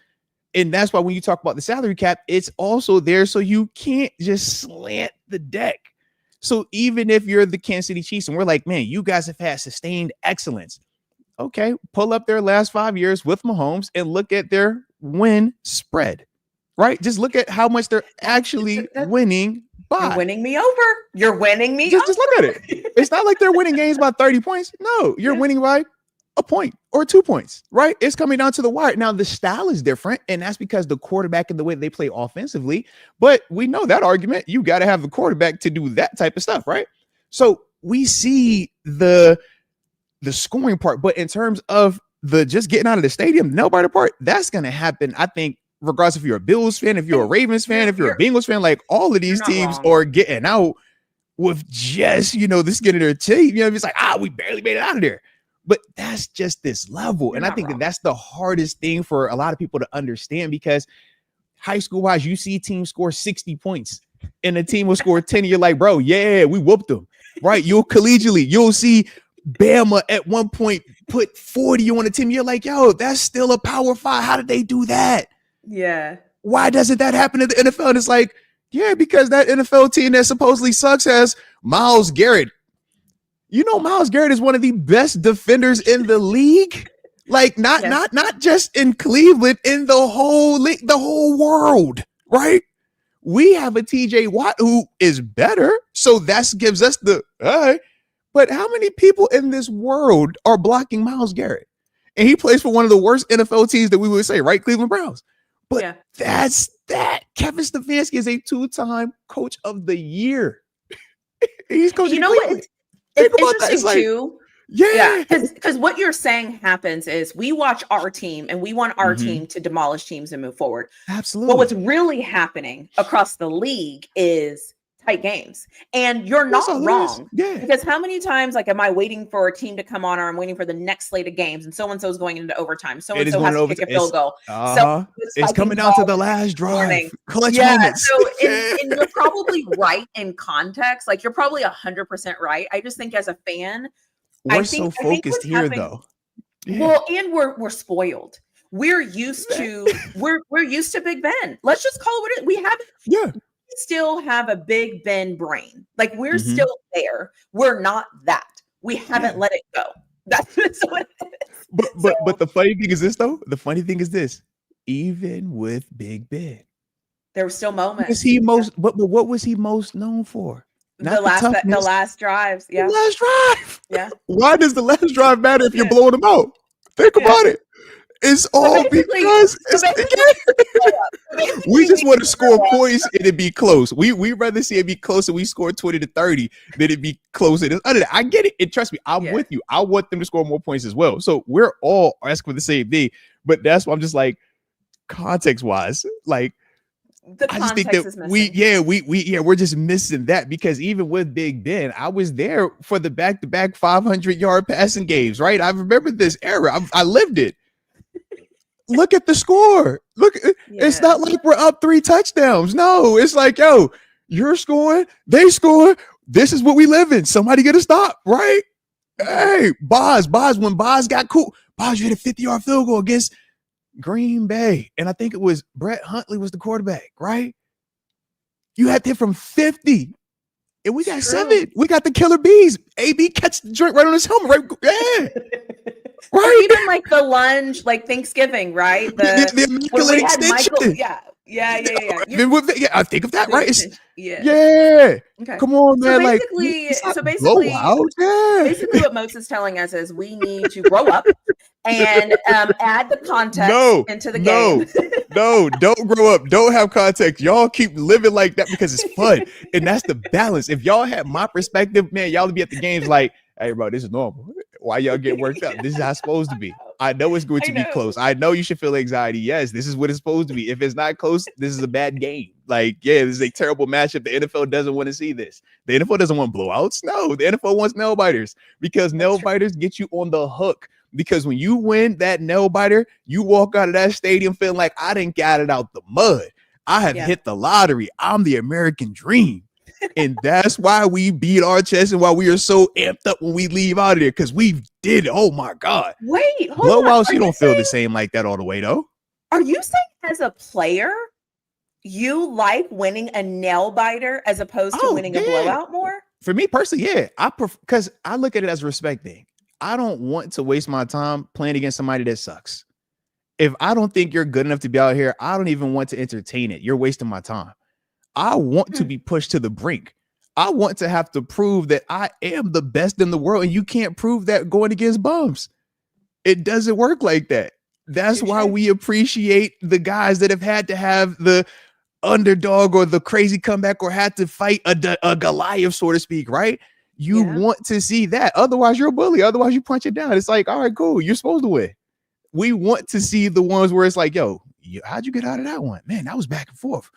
And that's why when you talk about the salary cap, it's also there so you can't just slant the deck. So even if you're the Kansas City Chiefs and we're like, man, you guys have had sustained excellence. Okay, pull up their last 5 years with Mahomes and look at their win spread, right? Just look at how much they're actually winning by. You're winning me over. You're winning me Just look at it. It's not like they're winning games by 30 points. No, you're winning by a point or 2 points, right? It's coming down to the wire. Now, the style is different, and that's because the quarterback and the way they play offensively. But we know that argument. You got to have the quarterback to do that type of stuff, right? So we see the scoring part, but in terms of the just getting out of the stadium, nobody part, that's going to happen, I think, regardless if you're a Bills fan, if you're a Ravens fan, if you're a Bengals fan, like all of these teams are getting out with just, this getting their team. It's like, we barely made it out of there. But that's just this level. And I think that's the hardest thing for a lot of people to understand because high school wise, you see teams score 60 points and a team will score 10. And you're like, bro, yeah, we whooped them, right? You'll see Bama at one point put 40 on the team. You're like, yo, that's still a Power 5. How did they do that? Yeah. Why doesn't that happen in the NFL? And it's like, yeah, because that NFL team that supposedly sucks has Myles Garrett. Myles Garrett is one of the best defenders in the league. Like not just in Cleveland, in the whole league, the whole world, right? We have a TJ Watt who is better. So that gives us but how many people in this world are blocking Myles Garrett? And he plays for one of the worst NFL teams that we would say, right? Cleveland Browns. But that's that. Kevin Stefanski is a 2-time coach of the year. He's coaching. What? It's interesting too. Yeah. Because what you're saying happens is we watch our team and we want our team to demolish teams and move forward. Absolutely. But what's really happening across the league is tight games. And you're not wrong. Yeah. Because how many times, am I waiting for a team to come on or I'm waiting for the next slate of games and so-and-so is going into overtime. So-and-so has to kick a field goal. So it's coming down to the last drive. Clutch moments. So and you're probably right in context. You're probably 100% right. I just think as a fan, we're so focused here though. Yeah. Well, and we're spoiled. We're used to we're used to Big Ben. Let's just call it what it is. We have still have a Big Ben brain. We're still there. We're not that. We haven't let it go. That's what it is. But the funny thing is this though. The funny thing is this. Even with Big Ben, there were still moments. What was he most known for? The last drives. Yeah. The last drive. Yeah. Why does the last drive matter if you're blowing them out? Think about it. It's all because we just want to score points and it be close. We rather see it be close and we score 20 to 30 than it be close. I get it. And trust me, I'm with you. I want them to score more points as well. So we're all asking for the same thing. But that's why I'm just like, context wise, I just think that we're just missing that because even with Big Ben, I was there for the back-to-back 500-yard passing games, right? I remember this era. I lived it. Look at the score. It's not like we're up 3 touchdowns. No, it's like, yo, you're scoring, they score. This is what we live in. Somebody get a stop, right? Hey, Boz, when Boz got cool, Boz, you hit a 50-yard field goal against Green Bay, and I think it was Brett Huntley was the quarterback, right? You had to hit from 50, and we got 7. We got the killer bees. AB catch the drink right on his helmet, right? Yeah, right. Or even the lunge, Thanksgiving, right? The immaculate extension. Yeah. I think of that, right? Yeah. Okay. Come on, man. So basically, basically, what Moats is telling us is we need to grow up and add the context into the game. No, don't grow up. Don't have context. Y'all keep living like that because it's fun. And that's the balance. If y'all had my perspective, man, y'all would be at the games like, hey, bro, this is normal. Why y'all get worked up? This is how it's supposed to be. I know it's going to be close. I know you should feel anxiety. Yes, this is what it's supposed to be. If it's not close, this is a bad game. Like, yeah, this is a terrible matchup. The NFL doesn't want to see this. The NFL doesn't want blowouts. No, the NFL wants nail biters because nail biters get you on the hook. Because when you win that nail biter, you walk out of that stadium feeling like I didn't got it out the mud. I have hit the lottery. I'm the American dream. And that's why we beat our chest and why we are so amped up when we leave out of there, because we did it. Oh my God. Wait, blowouts, you don't feel the same like that all the way though. Are you saying as a player, you like winning a nail biter as opposed to winning a blowout more? For me personally, yeah. Because I look at it as a respect thing. I don't want to waste my time playing against somebody that sucks. If I don't think you're good enough to be out here, I don't even want to entertain it. You're wasting my time. I want to be pushed to the brink. I want to have to prove that I am the best in the world, and you can't prove that going against bums. It doesn't work like that. That's why we appreciate the guys that have had to have the underdog or the crazy comeback or had to fight a Goliath, so to speak, right? You want to see that. Otherwise, you're a bully. Otherwise, you punch it down. It's like, all right, cool. You're supposed to win. We want to see the ones where it's like, yo, how'd you get out of that one? Man, that was back and forth.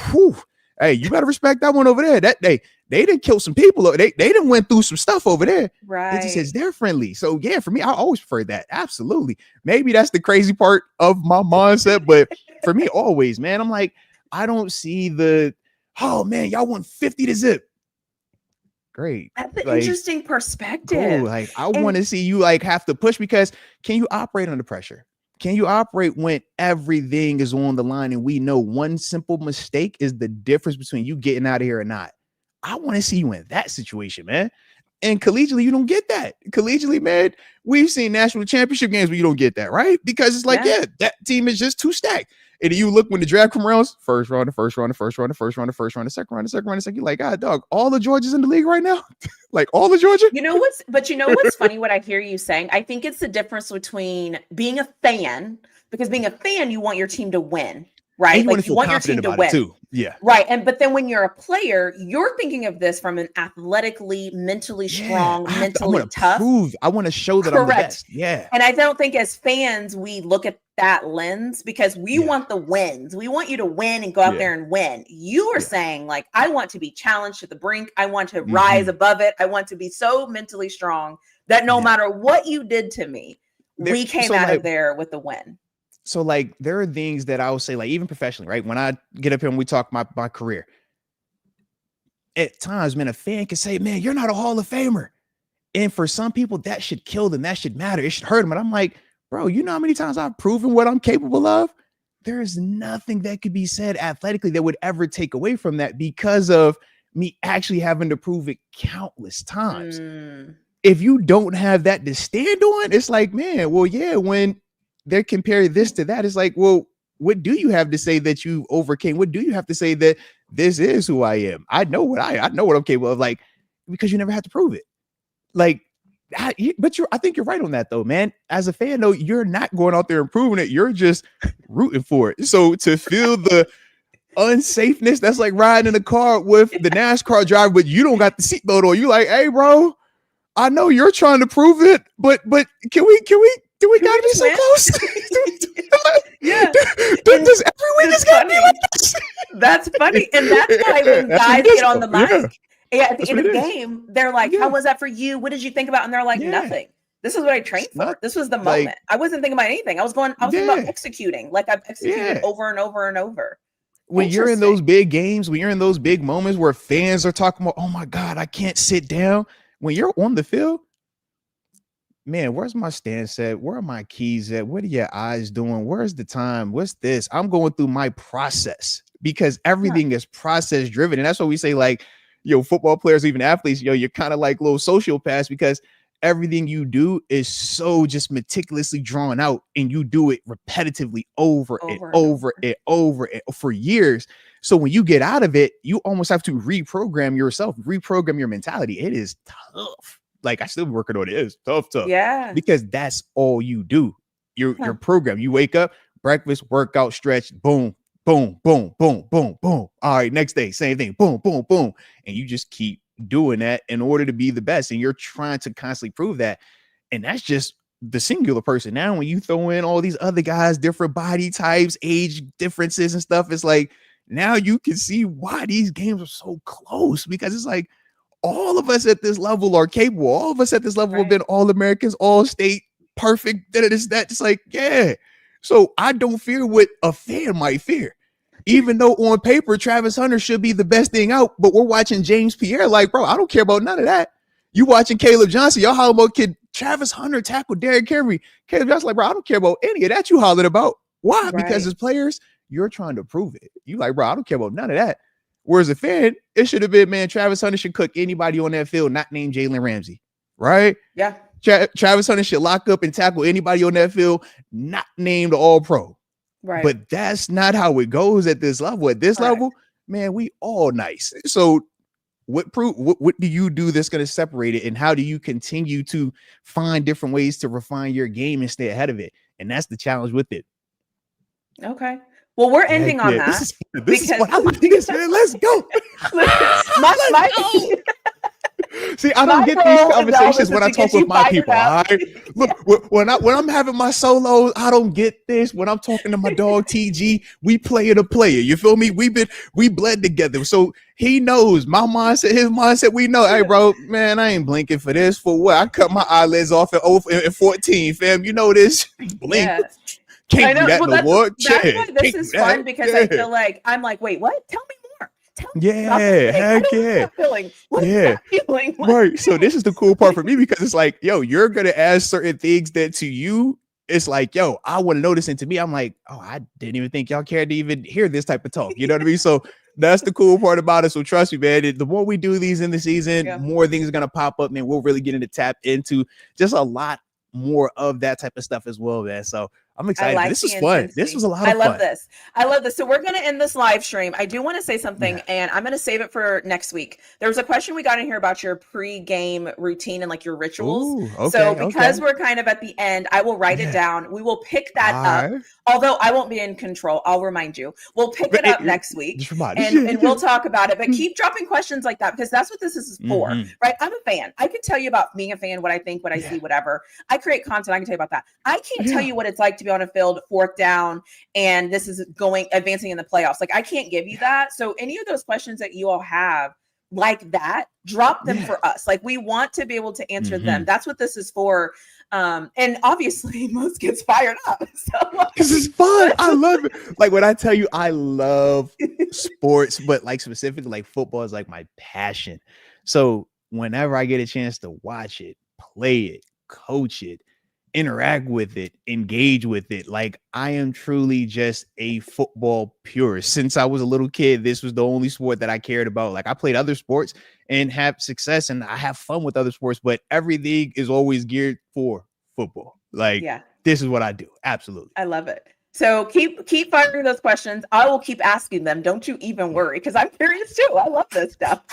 Whew. Hey, you better respect that one over there. That they didn't kill some people. They didn't went through some stuff over there. Right. It just says they're friendly. So yeah, for me, I always prefer that. Absolutely. Maybe that's the crazy part of my mindset, but for me, always, man, I'm like, I don't see oh man, y'all won 50 to zip. Great. That's an interesting perspective. Cool. Like I want to see you like have to push, because can you operate under pressure? Can you operate when everything is on the line and we know one simple mistake is the difference between you getting out of here or not? I want to see you in that situation, man. And collegiately, you don't get that. Collegially, man, we've seen national championship games where you don't get that, right? Because it's like, that team is just too stacked. And you look when the draft comes around, first round, the first round, the first round, the first round, the first round, the second round, the second round, the second. You're like, God, dog, all the Georgias in the league right now? Like all the Georgia? You know what's funny, what I hear you saying? I think it's the difference between being a fan, because being a fan, you want your team to win, right? And you want your team to win too. Yeah. Right. But then when you're a player, you're thinking of this from an athletically, mentally strong, mentally tough. I want to show that I'm the best. Yeah. And I don't think as fans, we look at that lens because we want the wins. We want you to win and go out there and win. You are saying like, I want to be challenged to the brink. I want to rise above it. I want to be so mentally strong that no matter what you did to me, we came out of there with the win. So like there are things that I will say, like even professionally, right? When I get up here and we talk my career, at times, man, a fan can say, man, you're not a Hall of Famer. And for some people that should kill them. That should matter. It should hurt them. And I'm like, bro, you know how many times I've proven what I'm capable of? There is nothing that could be said athletically that would ever take away from that because of me actually having to prove it countless times. If you don't have that to stand on, it's like, man, well, yeah, when they're comparing this to that, it's like, well, what do you have to say that you overcame? What do you have to say that this is who I am? I know what I'm capable of, like, because you never had to prove it. Like, I think you're right on that though, man. As a fan though, you're not going out there and proving it. You're just rooting for it. So to feel the unsafeness, that's like riding in a car with the NASCAR driver, but you don't got the seatbelt on. You like, hey, bro, I know you're trying to prove it, but can we gotta be so close? Does every week is gonna be like this? That's funny. And that's why when guys get on the mic at the end of the game, they're like, how was that for you? What did you think about? And they're like, nothing. This is what I trained for. This was the moment. I wasn't thinking about anything. I was thinking about executing. Like I've executed over and over and over. When you're in those big games, when you're in those big moments where fans are talking about, oh my God, I can't sit down. When you're on the field, man, where's my stance at? Where are my keys at? What are your eyes doing? Where's the time? What's this? I'm going through my process because everything is process driven. And that's what we say, like, football players, even athletes, you're kind of like little sociopaths because everything you do is so just meticulously drawn out, and you do it repetitively over for years. So when you get out of it, you almost have to reprogram yourself, reprogram your mentality. It is tough. Like, I still working on it. It's tough. Yeah. Because that's all you do. Your program. You wake up, breakfast, workout, stretch, boom, boom, boom, boom, boom, boom. All right, next day, same thing, boom, boom, boom. And you just keep doing that in order to be the best. And you're trying to constantly prove that. And that's just the singular person. Now, when you throw in all these other guys, different body types, age differences and stuff, it's like, now you can see why these games are so close, because it's like all of us at this level are capable. All of us at this level have been All-Americans, all-state, perfect, that is that. It's like, yeah. So I don't fear what a fan might fear. Even though on paper, Travis Hunter should be the best thing out, but we're watching James Pierre like, bro, I don't care about none of that. You watching Caleb Johnson, y'all hollering about kid Travis Hunter tackle Derrick Henry. Caleb Johnson like, bro, I don't care about any of that you hollering about. Why? Because as players, you're trying to prove it. You like, bro, I don't care about none of that. Whereas a fan, it should have been, man, Travis Hunter should cook anybody on that field, not named Jalen Ramsey, right? Yeah. Travis Hunter should lock up and tackle anybody on that field, not named All-Pro. Right. But that's not how it goes at this level. At this level, man, we all nice. So what do you do that's going to separate it? And how do you continue to find different ways to refine your game and stay ahead of it? And that's the challenge with it. Okay. Well, we're ending on that. This is what I like this, man. Let's go. See, I don't get these conversations when I talk with my people. All right? Look, when I'm having my solos, I don't get this. When I'm talking to my dog TG, we player to player. You feel me? We bled together. So he knows my mindset, his mindset. We know, hey, bro, man, I ain't blinking for this. For what? I cut my eyelids off at 14, fam. You know this. Blink. Yeah. Can't do that no more. That's why this is fun, because I feel like I'm like, wait, what? Tell me more. Tell me. Yeah, heck yeah. Feeling? Right. So this is the cool part for me, because it's like, yo, you're gonna ask certain things that to you, it's like, yo, I want to know this, and to me, I'm like, oh, I didn't even think y'all cared to even hear this type of talk. You know what I mean? So that's the cool part about it. So trust me, man. The more we do these in the season, more things are gonna pop up, man. We'll really get into tap into just a lot more of that type of stuff as well, man. So I'm excited. This was fun. This was a lot of fun. I love this. So we're going to end this live stream. I do want to say something, and I'm going to save it for next week. There was a question we got in here about your pre-game routine and like your rituals. Ooh, okay, so because we're kind of at the end, I will write it down. We will pick that up. Although I won't be in control. I'll remind you. We'll pick it up next week, and we'll talk about it. But keep dropping questions like that, because that's what this is for, right? I'm a fan. I can tell you about being a fan, what I think, what I see, whatever. I create content. I can tell you about that. I can't tell you what it's like to be on a field, fourth down, and this is advancing in the playoffs. Like, I can't give you that. So any of those questions that you all have like that, drop them for us. Like, we want to be able to answer them. That's what this is for. And obviously most gets fired up. So this is fun. I love it. Like, when I tell you I love sports, but like specifically like football is like my passion. So whenever I get a chance to watch it, play it, coach it, interact with it, engage with it, like, I am truly just a football purist. Since I was a little kid, this was the only sport that I cared about. Like, I played other sports and have success, and I have fun with other sports, but everything is always geared for football. Like, this is what I do. Absolutely. I love it. So keep firing those questions. I will keep asking them. Don't you even worry, because I'm curious too. I love this stuff.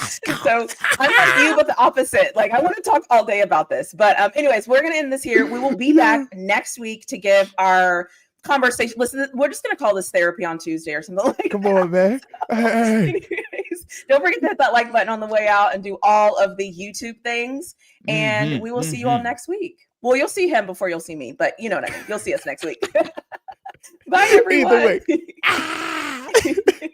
So I'm like you, but the opposite. Like, I want to talk all day about this. But anyways, we're going to end this here. We will be back next week to give our conversation. Listen, we're just going to call this therapy on Tuesday or something like that. Come on, man. Anyways, don't forget to hit that like button on the way out and do all of the YouTube things. And we will see you all next week. Well, you'll see him before you'll see me, but you know what I mean. You'll see us next week. Bye, everyone. Either way.